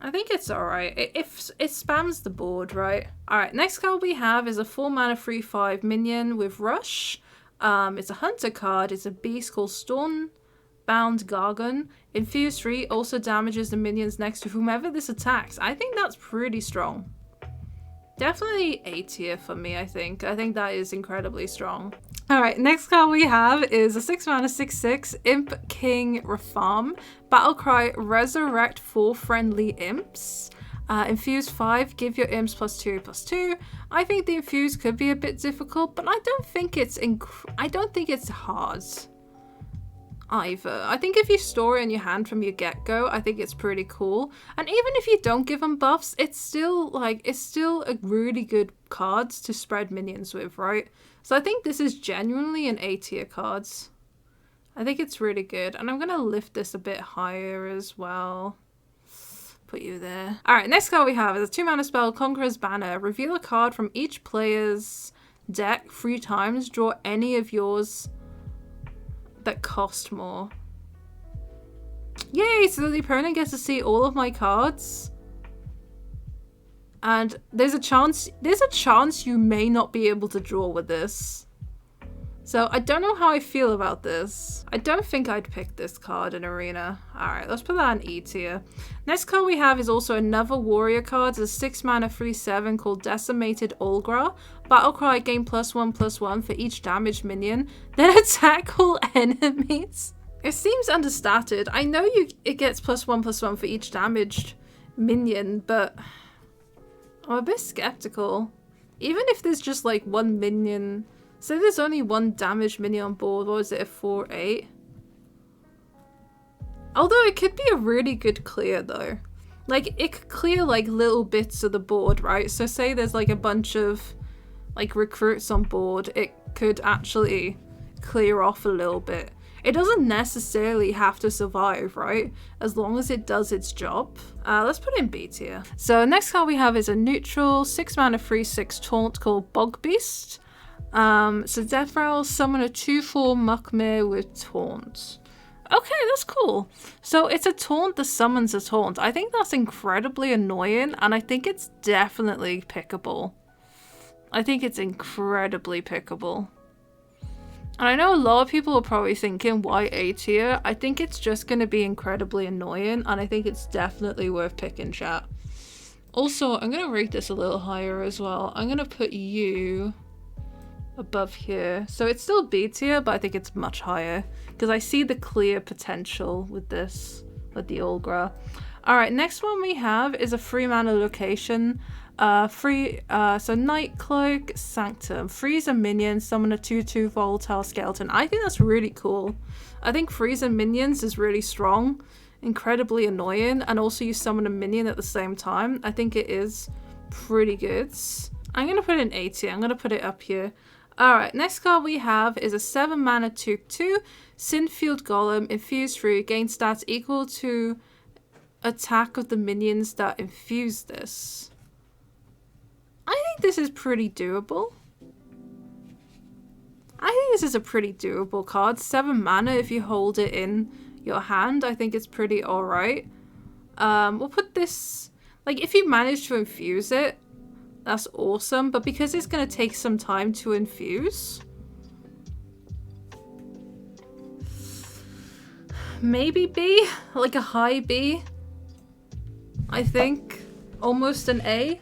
I think it's alright. It spams the board, right? Alright, next card we have is a 4 mana 3/5 minion with Rush. It's a hunter card. It's a beast called Stormbound Gargon. Infuse 3 also damages the minions next to whomever this attacks. I think that's pretty strong. Definitely A tier for me, I think. I think that is incredibly strong. Alright, next card we have is a 6 mana 6/6 Imp King Reform. Battlecry, resurrect 4 friendly imps. Infuse 5, give your imps +2/+2. I think the infuse could be a bit difficult, but I don't think it's hard either. I think if you store it in your hand from your get-go, I think it's pretty cool. And even if you don't give them buffs, it's still a really good card to spread minions with, right? So I think this is genuinely an A tier cards. I think it's really good. And I'm going to lift this a bit higher as well. Put you there. Alright, next card we have is a 2-mana spell, Conquerors Banner. Reveal a card from each player's deck 3 times. Draw any of yours that cost more. Yay! So the opponent gets to see all of my cards. And there's a chance you may not be able to draw with this. So I don't know how I feel about this. I don't think I'd pick this card in Arena. Alright, let's put that in E tier. Next card we have is also another warrior card. It's a 6-mana 3/7 called Decimated Olgra. Battlecry, gain +1/+1 for each damaged minion. Then attack all enemies. It seems understated. I know it gets +1/+1 for each damaged minion, but I'm a bit skeptical. Even if there's just like one minion... So there's only one damaged minion on board. What was it, a 4/8? Although it could be a really good clear though. Like it could clear like little bits of the board, right? So say there's like a bunch of like recruits on board. It could actually clear off a little bit. It doesn't necessarily have to survive, right? As long as it does its job. Let's put it in B tier. So next card we have is a neutral 6-mana 3/6 taunt called Bog Beast. So Death Rattle, summon a 2/4 Muckmere with taunt. Okay, that's cool. So it's a taunt that summons a taunt. I think that's incredibly annoying, and I think it's definitely pickable. I think it's incredibly pickable. And I know a lot of people are probably thinking, why A tier? I think it's just going to be incredibly annoying, and I think it's definitely worth picking, chat. Also, I'm going to rate this a little higher as well. I'm going to put you above here. So it's still B tier, but I think it's much higher because I see the clear potential with this, with the Olgra. Alright, next one we have is a 3-mana location. So Night Cloak, Sanctum. Freeze a minion, summon a 2/2 volatile skeleton. I think that's really cool. I think freezing minions is really strong, incredibly annoying, and also you summon a minion at the same time. I think it is pretty good. I'm going to put it in A tier. I'm going to put it up here. Alright, next card we have is a 7-mana 2/2 Synfield Golem, infused through, gain stats equal to attack of the minions that infuse this. I think this is pretty doable. I think this is a pretty doable card. 7 mana if you hold it in your hand. I think it's pretty alright. We'll put this... Like, if you manage to infuse it, that's awesome. But because it's going to take some time to infuse... Maybe B? Like a high B? I think. Almost an A?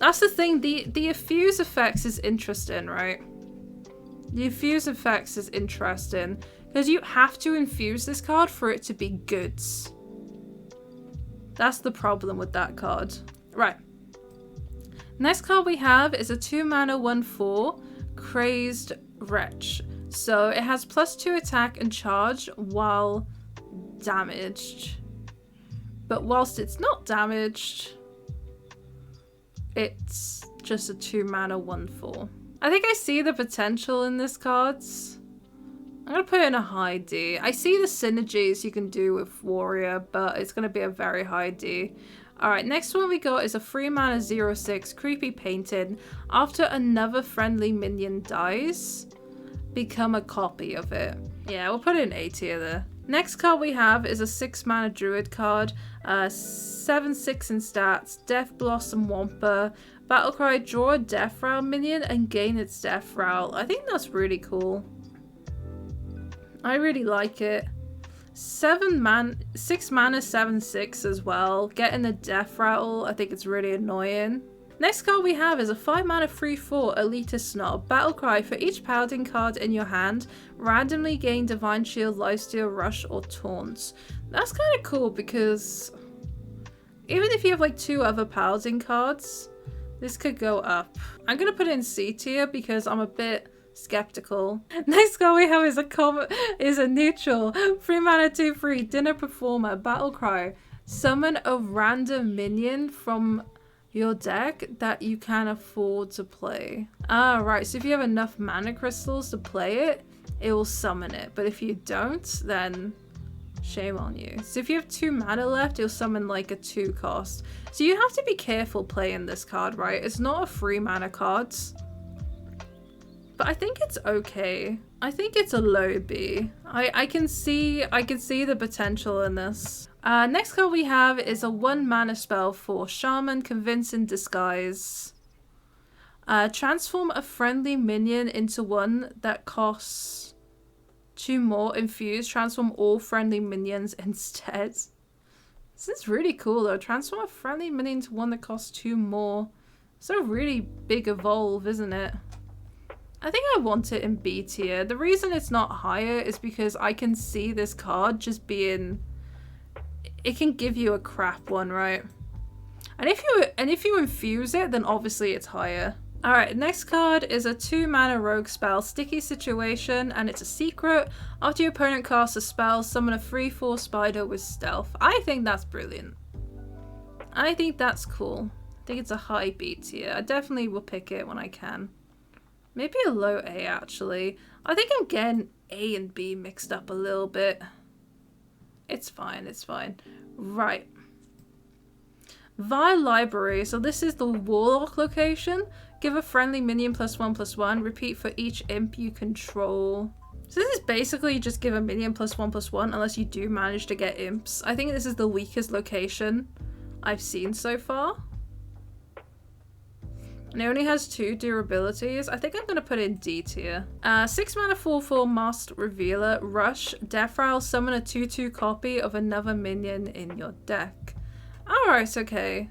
That's the thing, the infuse effects is interesting, right? The infuse effects is interesting because you have to infuse this card for it to be good. That's the problem with that card. Right. Next card we have is a 2-mana 1/4 Crazed Wretch. So it has +2 attack and charge while damaged. But whilst it's not damaged... It's just a 2-mana 1/4. I think I see the potential in this card. I'm going to put it in a high D. I see the synergies you can do with Warrior, but it's going to be a very high D. Alright, next one we got is a 3-mana 0/6 Creepy Painted. After another friendly minion dies, become a copy of it. Yeah, we'll put it in A tier there. Next card we have is a 6-mana Druid card. 7/6 in stats, Death Blossom Wampa, Battlecry, draw a Death Rattle minion and gain its Death Rattle. I think that's really cool. I really like it. 6 mana 7/6 as well. Getting a Death Rattle, I think it's really annoying. Next card we have is a 5-mana 3/4 Elitist Snob. Battlecry, for each Paladin card in your hand, randomly gain Divine Shield, Lifesteal, Rush, or Taunt. That's kind of cool because even if you have like 2 other Paladin cards, this could go up. I'm going to put it in C tier because I'm a bit skeptical. Next card we have is a neutral 3-mana 2/3 Dinner Performer. Battlecry, summon a random minion from your deck that you can afford to play. Right, so if you have enough mana crystals to play it, it will summon it. But if you don't, then shame on you. So if you have 2 mana left, it'll summon like a 2 cost. So you have to be careful playing this card, right? It's not a free mana card. But I think it's okay. I think it's a low B. I can see the potential in this. Next card we have is a 1 mana spell for Shaman, Convincing Disguise. Transform a friendly minion into one that costs 2 more. Infuse. Transform all friendly minions instead. This is really cool though. Transform a friendly minion into one that costs 2 more. It's a really big evolve, isn't it? I think I want it in B tier. The reason it's not higher is because I can see this card just being... It can give you a crap one, right? And if you infuse it, then obviously it's higher. Alright, next card is a 2 mana rogue spell, Sticky Situation, and it's a secret. After your opponent casts a spell, summon a 3/4 spider with stealth. I think that's brilliant. I think that's cool. I think it's a high B tier. I definitely will pick it when I can. Maybe a low A, actually. I think I'm getting A and B mixed up a little bit. It's fine, it's fine. Right. Vile Library. So this is the Warlock location. Give a friendly minion +1/+1. Repeat for each imp you control. So this is basically just give a minion +1/+1 unless you do manage to get imps. I think this is the weakest location I've seen so far. And it only has 2 durabilities. I think I'm going to put it in D tier. 6 mana 4/4 Masked Revealer. Rush. Death Rattle. Summon a 2/2 copy of another minion in your deck. Alright, okay.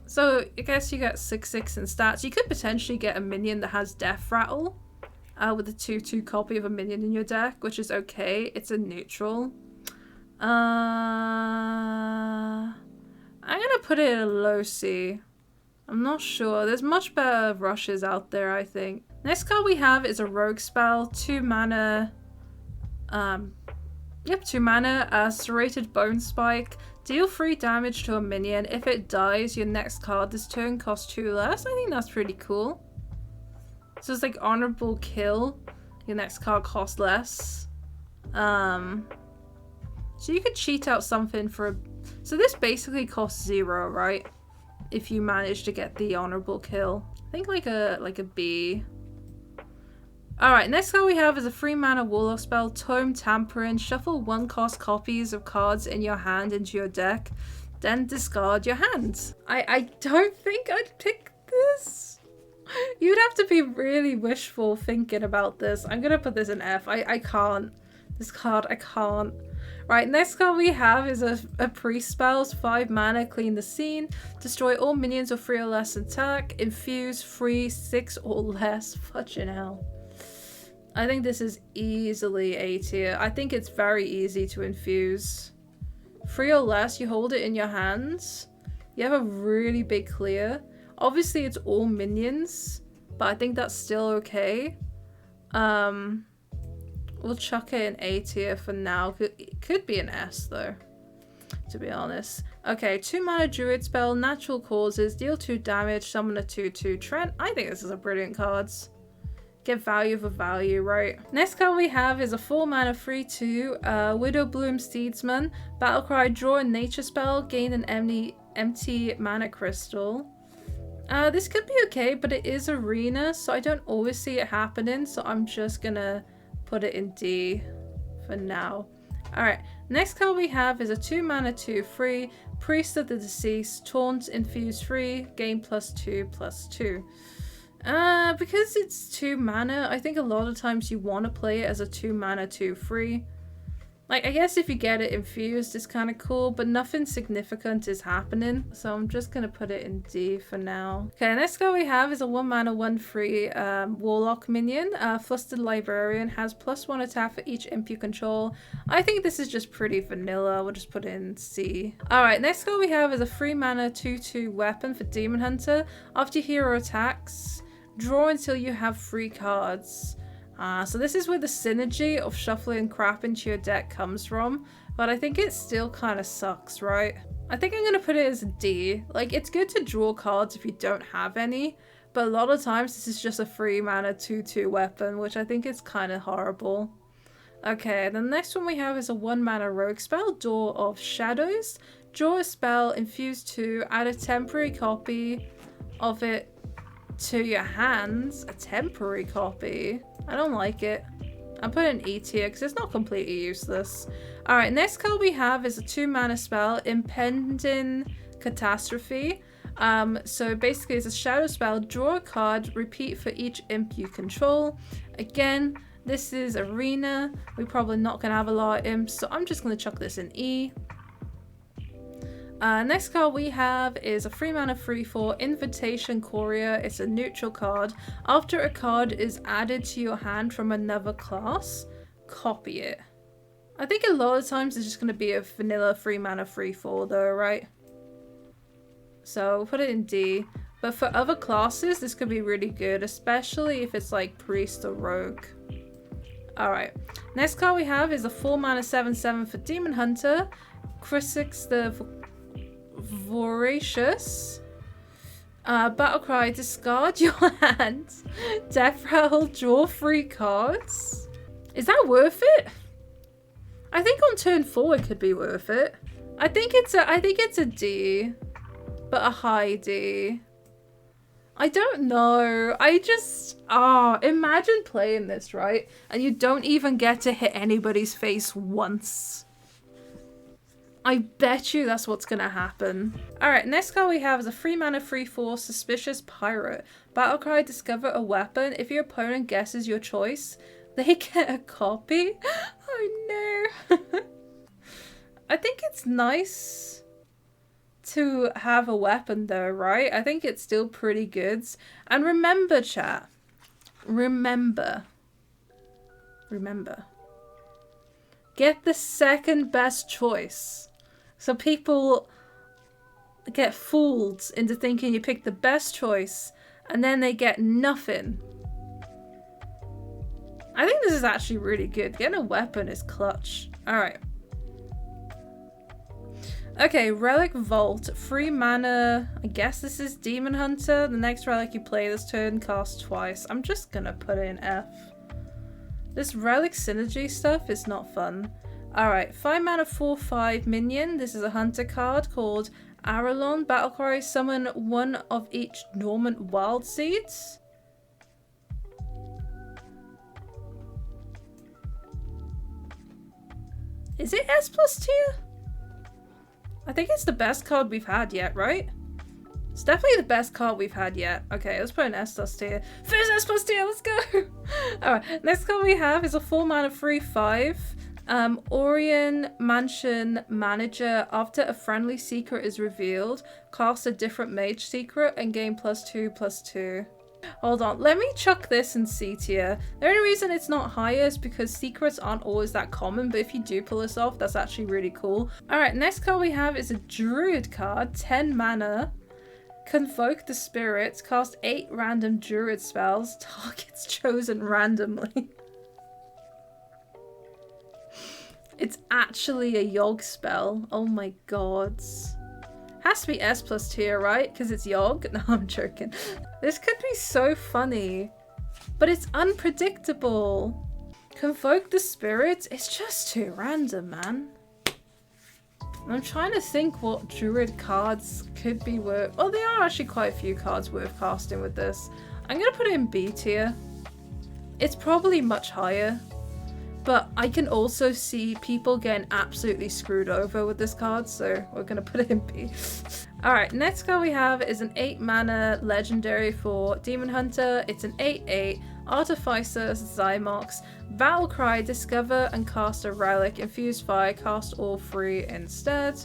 So I guess you get 6/6 in stats. You could potentially get a minion that has Death Rattle. With a 2/2 copy of a minion in your deck, which is okay. It's a neutral. I'm going to put it in a low C. I'm not sure. There's much better rushes out there, I think. Next card we have is a rogue spell. 2 mana. 2 mana. Serrated Bone Spike. Deal 3 damage to a minion. If it dies, your next card this turn costs 2 less. I think that's pretty cool. So it's like honorable kill. Your next card costs less. So you could cheat out something for a... So this basically costs 0, right? If you manage to get the honorable kill. I think like a B. Alright, next card we have is a 3 mana Warlock spell, Tome Tampering. Shuffle 1 cost copies of cards in your hand into your deck, then discard your hand. I don't think I'd pick this. You'd have to be really wishful thinking about this. I'm gonna put this in F. I can't. This card, I can't. Right, next card we have is a priest spell, 5 mana, Clean the Scene, destroy all minions of 3 or less attack, infuse 3, 6 or less. Fudging hell. I think this is easily A tier. I think it's very easy to infuse. 3 or less, you hold it in your hands. You have a really big clear. Obviously it's all minions, but I think that's still okay. We'll chuck it in A tier for now. It could be an S though, to be honest. Okay, 2 mana Druid spell, Natural Causes, deal 2 damage, summon a 2/2 Trent. I think this is a brilliant card. Get value for value, right? Next card we have is a 4 mana 3/2 Widowbloom Steedsman. Battlecry, draw a nature spell, gain an empty mana crystal. This could be okay, but it is arena, so I don't always see it happening, so I'm just gonna put it in D for now. Alright, next card we have is a 2 mana 2/3 Priest of the Deceased, Taunt, infuse 3, gain +2/+2. Because it's 2 mana, I think a lot of times you want to play it as a 2 mana 2/3. Like, I guess if you get it infused, it's kind of cool, but nothing significant is happening. So I'm just going to put it in D for now. Okay, next card we have is a 1 mana 1/3 Warlock minion. Flustered Librarian, has +1 attack for each imp you control. I think this is just pretty vanilla. We'll just put it in C. Alright, next card we have is a 3 mana 2/2 weapon for Demon Hunter. After your hero attacks, draw until you have 3 cards. So this is where the synergy of shuffling crap into your deck comes from, but I think it still kind of sucks, right? I think I'm going to put it as a D. Like, it's good to draw cards if you don't have any, But a lot of times this is just a 3 mana 2/2 weapon, which I think is kind of horrible. Okay, the next one we have is a 1 mana rogue spell, Door of Shadows. Draw a spell, infuse 2, add a temporary copy of it to your hands. A temporary copy? I don't like it. I'm putting E tier because it's not completely useless. Alright, next card we have is a 2 mana spell, Impending Catastrophe. So basically it's a shadow spell, draw a card, repeat for each imp you control. Again, this is arena. We're probably not going to have a lot of imps, so I'm just going to chuck this in E. Next card we have is a 3 mana 3/4 Invitation Courier. It's a neutral card. After a card is added to your hand from another class, copy it. I think a lot of times it's just going to be a vanilla 3 mana 3/4 though, right? So we'll put it in D. But for other classes, this could be really good, especially if it's like priest or rogue. Alright. Next card we have is a 4 mana 7/7 for Demon Hunter. Crisix the Voracious. Battlecry, discard your hand. Death Rattle, draw 3 cards. Is that worth it? I think on turn 4 it could be worth it. I think it's a D. But a high D. I don't know. Imagine playing this, right? And you don't even get to hit anybody's face once. I bet you that's what's gonna happen. Alright, next card we have is a 3 mana 3/4 Suspicious Pirate. Battlecry, discover a weapon. If your opponent guesses your choice, they get a copy. Oh no. I think it's nice to have a weapon though, right? I think it's still pretty good. And remember, chat. Remember. Get the second best choice. So people get fooled into thinking you picked the best choice and then they get nothing. I think this is actually really good. Getting a weapon is clutch. Alright. Okay, Relic Vault. 3 mana. I guess this is Demon Hunter. The next relic you play this turn costs twice. I'm just gonna put it in F. This relic synergy stuff is not fun. Alright, 5 mana 4/5 minion. This is a hunter card called Aralon. Battlecry, summon 1 of each dormant wild seeds. Is it S+ tier? I think it's the best card we've had yet, right? It's definitely the best card we've had yet. Okay, let's put an S+ tier. First S+ tier, let's go! Alright, next card we have is a 4 mana 3/5. Orion Mansion Manager. After a friendly secret is revealed, cast a different mage secret and gain +2/+2. Hold on, let me chuck this in C tier. The only reason it's not higher is because secrets aren't always that common, but if you do pull this off, that's actually really cool. Alright, next card we have is a Druid card, 10 mana. Convoke the Spirits, cast 8 random Druid spells, targets chosen randomly. It's actually a Yogg spell. Oh my god. Has to be S+ tier, right? Because it's Yogg? No, I'm joking. This could be so funny. But it's unpredictable. Convoke the Spirits? It's just too random, man. I'm trying to think what Druid cards could be worth. Oh, there are actually quite a few cards worth casting with this. I'm going to put it in B tier. It's probably much higher. But I can also see people getting absolutely screwed over with this card, so we're going to put it in B. Alright, next card we have is an 8 mana legendary for Demon Hunter. It's an 8/8 Artificer Zymox. Battlecry, discover and cast a relic. Infuse fire, cast all 3 instead.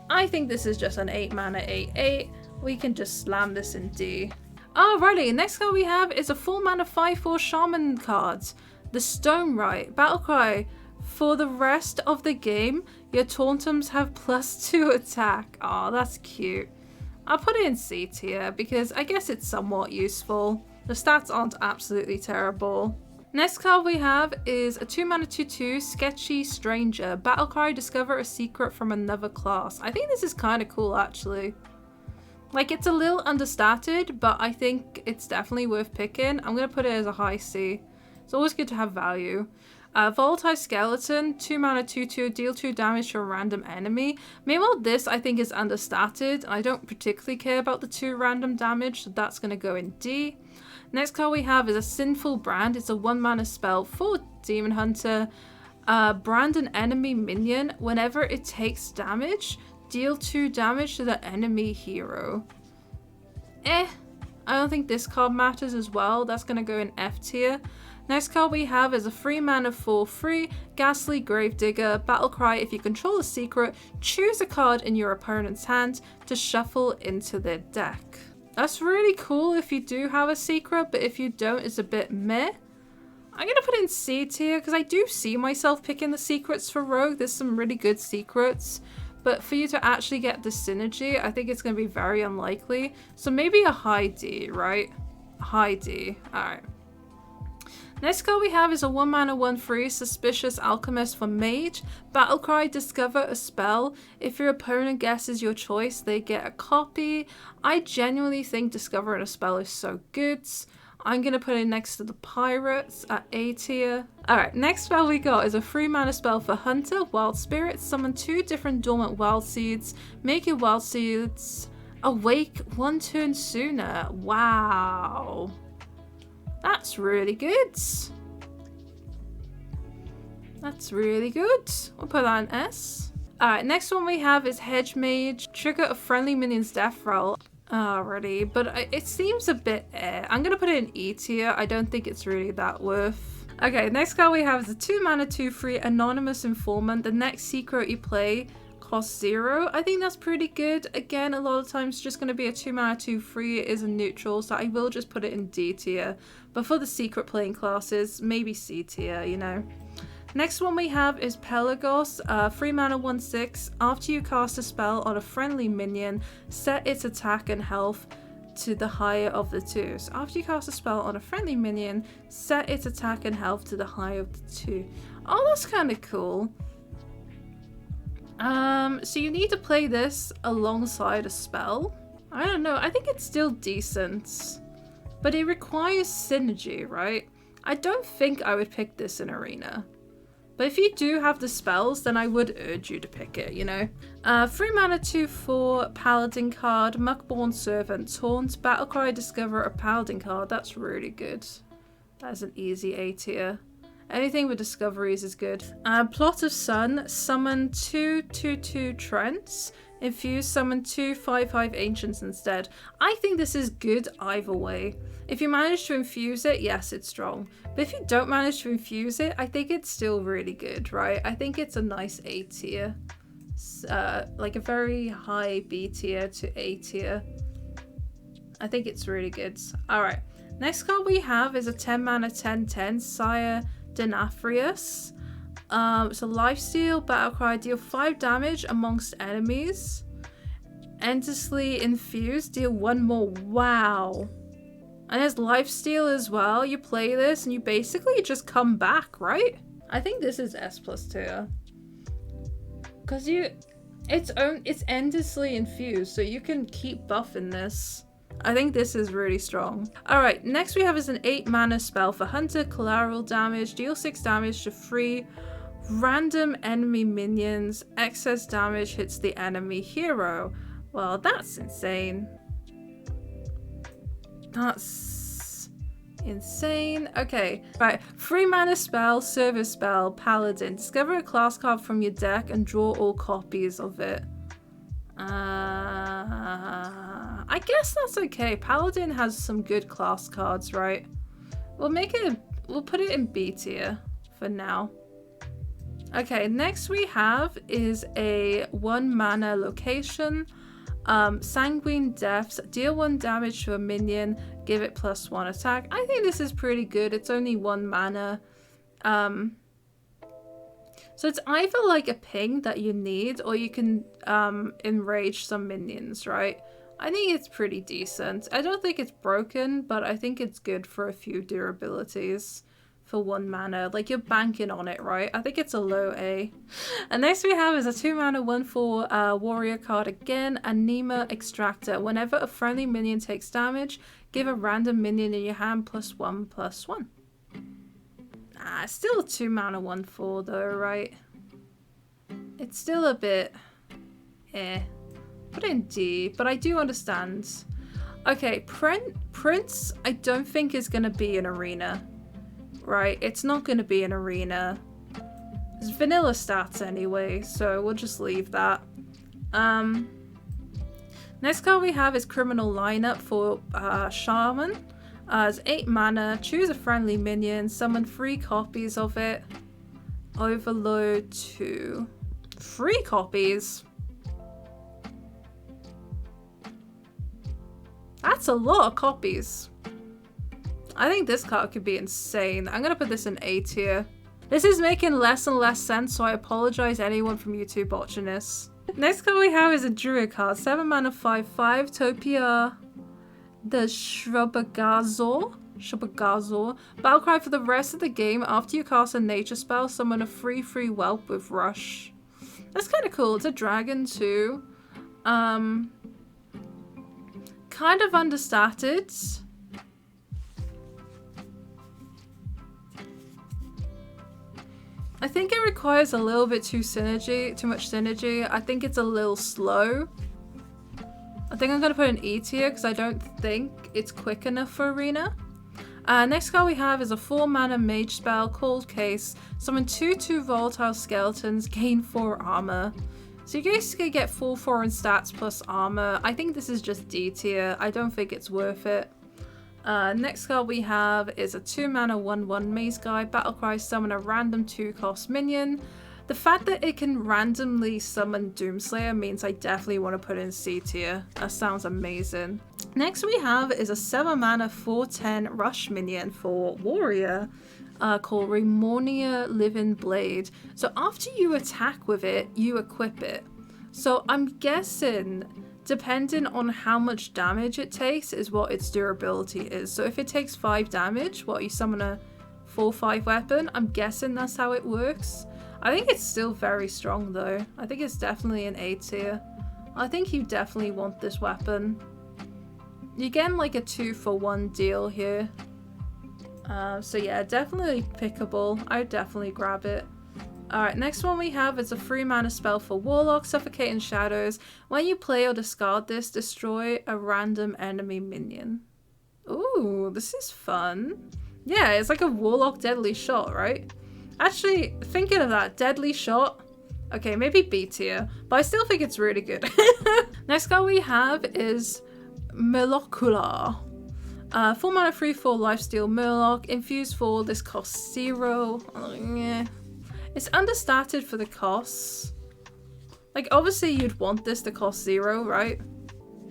I think this is just an 8 mana 8/8. We can just slam this in D. Alrighty, next card we have is a 4 mana 5/4 Shaman card. The Stone Rite. Battlecry. For the rest of the game, your Tauntums have +2 attack. Aw, that's cute. I'll put it in C tier because I guess it's somewhat useful. The stats aren't absolutely terrible. Next card we have is a 2 mana 2/2 Sketchy Stranger. Battlecry, discover a secret from another class. I think this is kind of cool actually. Like, it's a little understated, but I think it's definitely worth picking. I'm going to put it as a high C. It's always good to have value. Volatile Skeleton, 2 mana, 2/2, deal 2 damage to a random enemy. Meanwhile, this I think is understated. I don't particularly care about the 2 random damage, so that's going to go in D. Next card we have is a Sinful Brand. It's a 1 mana spell for Demon Hunter. Brand an enemy minion. Whenever it takes damage, deal 2 damage to the enemy hero. I don't think this card matters as well. That's going to go in F tier. Next card we have is a 3 mana 4/3 Ghastly Gravedigger. Battlecry. If you control a secret, choose a card in your opponent's hand to shuffle into their deck. That's really cool if you do have a secret, but if you don't, it's a bit meh. I'm going to put it in C tier because I do see myself picking the secrets for Rogue. There's some really good secrets. But for you to actually get the synergy, I think it's going to be very unlikely. So maybe a high D, right? High D. Alright. Next card we have is a 1 mana 1/3 Suspicious Alchemist for Mage. Battlecry, discover a spell. If your opponent guesses your choice, they get a copy. I genuinely think discovering a spell is so good. I'm going to put it next to the Pirates at A tier. Alright, next spell we got is a 3 mana spell for Hunter, Wild Spirit. Summon 2 different dormant wild seeds. Make your wild seeds awake 1 turn sooner. Wow. That's really good. That's really good. We'll put that in S. Alright, next one we have is Hedge Mage. Trigger a friendly minion's death roll. Already, but it seems a bit I'm gonna put it in E tier. I don't think it's really that worth. Okay, next card we have is a 2 mana 2/3 Anonymous Informant. The next secret you play costs 0. I think that's pretty good. Again, a lot of times it's just going to be a 2 mana 2/3. It is a neutral, so I will just put it in D tier. But for the secret playing classes, maybe C tier, you know. Next one we have is Pelagos, 3 mana 1/6. After you cast a spell on a friendly minion, set its attack and health to the higher of the two. So after you cast a spell on a friendly minion, set its attack and health to the higher of the two. Oh, that's kind of cool. So you need to play this alongside a spell. I don't know, I think it's still decent. But it requires synergy, right? I don't think I would pick this in Arena. But if you do have the spells, then I would urge you to pick it, you know? 3 mana 2/4 Paladin card, Muckborn Servant, Taunt, Battlecry, discover a Paladin card. That's really good. That is an easy A tier. Anything with discoveries is good. Plot of Sun, summon 2/2/2 Trents. Infuse, summon 2 5/5 Ancients instead. I think this is good either way. If you manage to infuse it, yes, it's strong. But if you don't manage to infuse it, I think it's still really good, right? I think it's a nice A tier. Like a very high B tier to A tier. I think it's really good. Alright, next card we have is a 10 mana 10/10 Sire Denathrius. So lifesteal, Battlecry, deal 5 damage amongst enemies. Endlessly infuse, deal 1 more. Wow. And there's lifesteal as well. You play this and you basically just come back, right? I think this is S+ tier. Because it's endlessly infused, so you can keep buffing this. I think this is really strong. Alright, next we have is an 8 mana spell for Hunter, collateral damage, deal 6 damage to 3 random enemy minions, excess damage hits the enemy hero. Well, that's insane. That's insane. Okay, right. 3 mana spell, service spell, Paladin. Discover a class card from your deck and draw all copies of it. I guess that's okay. Paladin has some good class cards, right? We'll put it in B tier for now. Okay, next we have is a 1 mana location. Sanguine Depths, deal 1 damage to a minion, give it +1 attack. I think this is pretty good. It's only 1 mana. So it's either like a ping that you need, or you can enrage some minions, right? I think it's pretty decent. I don't think it's broken, but I think it's good for a few durabilities for 1 mana. Like, you're banking on it, right? I think it's a low A. And next we have is a 2 mana 1/4 warrior card again, Anima Extractor. Whenever a friendly minion takes damage, give a random minion in your hand +1/+1. Ah, it's still a 2 mana 1/4 though, right? It's still a bit Put it in D, but I do understand. Okay, Prince, I don't think is going to be an arena. Right, it's not going to be an arena. It's vanilla stats anyway, so we'll just leave that. Next card we have is Criminal Lineup for Shaman. It's 8 mana, choose a friendly minion, summon 3 copies of it. Overload 2. 3 copies? That's a lot of copies. I think this card could be insane. I'm gonna put this in A tier. This is making less and less sense, so I apologize anyone from YouTube watching this. Next card we have is a Druid card. 7 mana 5/5 Topia the Shrubagazor. Battlecry for the rest of the game. After you cast a nature spell, summon a 3/3 whelp with rush. That's kind of cool. It's a dragon too. Kind of understated. I think it requires a little bit too much synergy. I think it's a little slow. I think I'm going to put an E tier because I don't think it's quick enough for arena. Next card we have is a 4 mana mage spell, Cold Case. Summon 2/2 volatile skeletons, gain 4 armor. So you basically get 4/4 in stats plus armor. I think this is just D tier. I don't think it's worth it. Next card we have is a 2 mana 1/1 Maze Guy. Battlecry, summon a random 2-cost minion. The fact that it can randomly summon Doomslayer means I definitely want to put in C tier. That sounds amazing. Next we have is a 7 mana 4/10 rush minion for warrior. Called Remonia Living Blade. So after you attack with it, you equip it. So I'm guessing, depending on how much damage it takes, is what its durability is. So if it takes 5 damage, you summon a 4/5 weapon? I'm guessing that's how it works. I think it's still very strong though. I think it's definitely an A tier. I think you definitely want this weapon. You're getting like a 2-for-1 deal here. So yeah, definitely pickable. I'd definitely grab it. Alright, next one we have is a 3 mana spell for Warlock, Suffocating Shadows. When you play or discard this, destroy a random enemy minion. Ooh, this is fun. Yeah, it's like a Warlock Deadly Shot, right? Actually, thinking of that, Deadly Shot. Okay, maybe B tier, but I still think it's really good. Next card we have is Molecular. 4 mana 3/4 lifesteal Murloc. Infused 4, this costs 0. It's understated for the costs. Like, obviously you'd want this to cost 0, right?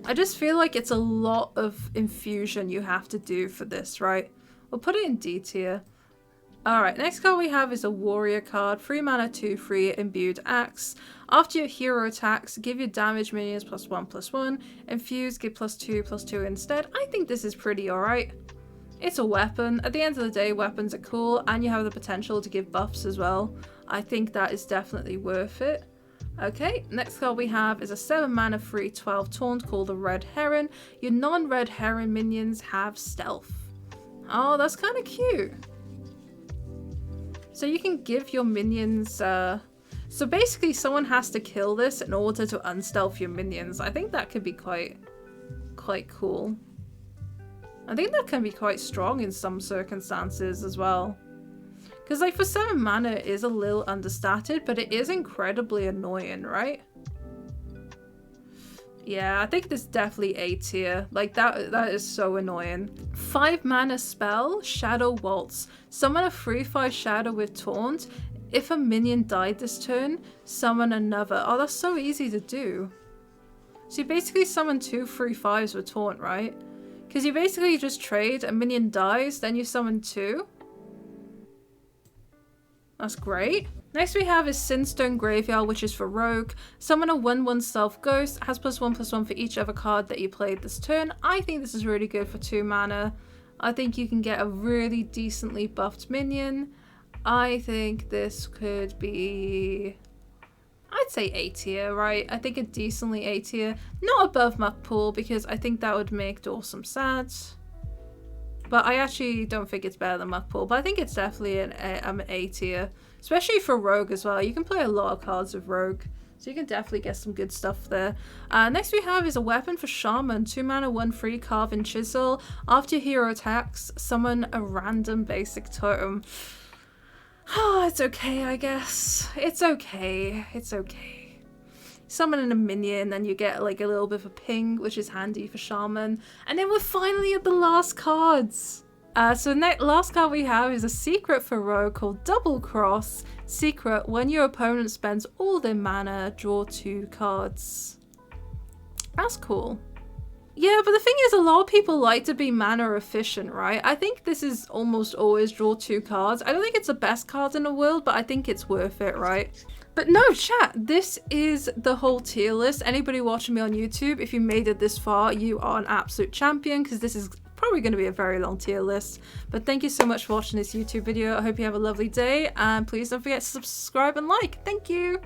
I just feel like it's a lot of infusion you have to do for this, right? We'll put it in D tier. Alright, next card we have is a warrior card. 3 mana 2/3 Imbued Axe. After your hero attacks, give your damage minions +1/+1. Infuse, give +2/+2 instead. I think this is pretty alright. It's a weapon. At the end of the day, weapons are cool, and you have the potential to give buffs as well. I think that is definitely worth it. Okay, next card we have is a 7 mana 3/12 taunt called the Red Heron. Your non-Red Heron minions have stealth. Oh, that's kind of cute. So you can give your minions, so basically someone has to kill this in order to unstealth your minions. I think that could be quite cool. I think that can be quite strong in some circumstances as well. Because like for 7 mana it is a little understated, but it is incredibly annoying, right? Yeah, I think this is definitely A tier. Like that is so annoying. 5 mana spell, Shadow Waltz. Summon a 3/5 shadow with taunt. If a minion died this turn, summon another. Oh, that's so easy to do. So you basically summon 2 3/5s with taunt, right? Because you basically just trade, a minion dies, then you summon 2. That's great. Next we have is Sinstone Graveyard, which is for Rogue. Summon a 1/1 Stealth Ghost, has +1/+1 for each other card that you played this turn. I think this is really good for 2 mana. I think you can get a really decently buffed minion. I think this could be, I'd say A tier, right? I think a decently A tier. Not above muck pool, because I think that would make Dawson sad. But I actually don't think it's better than muck pool. But I think it's definitely an A tier. Especially for rogue as well. You can play a lot of cards with rogue. So you can definitely get some good stuff there. Next we have is a weapon for Shaman. 2 mana, 1/3, carve and chisel. After your hero attacks, summon a random basic totem. Oh, it's okay, I guess. It's okay. It's okay. Summoning a minion, then you get like a little bit of a ping, which is handy for Shaman. And then we're finally at the last cards. So last card we have is a secret for rogue called Double Cross. Secret, when your opponent spends all their mana, draw 2 cards. That's cool. Yeah, but the thing is, a lot of people like to be mana efficient, right? I think this is almost always draw 2 cards. I don't think it's the best card in the world, but I think it's worth it, right? But no, chat, this is the whole tier list. Anybody watching me on YouTube, if you made it this far, you are an absolute champion, because this is probably going to be a very long tier list. But thank you so much for watching this YouTube video. I hope you have a lovely day, and please don't forget to subscribe and like. Thank you.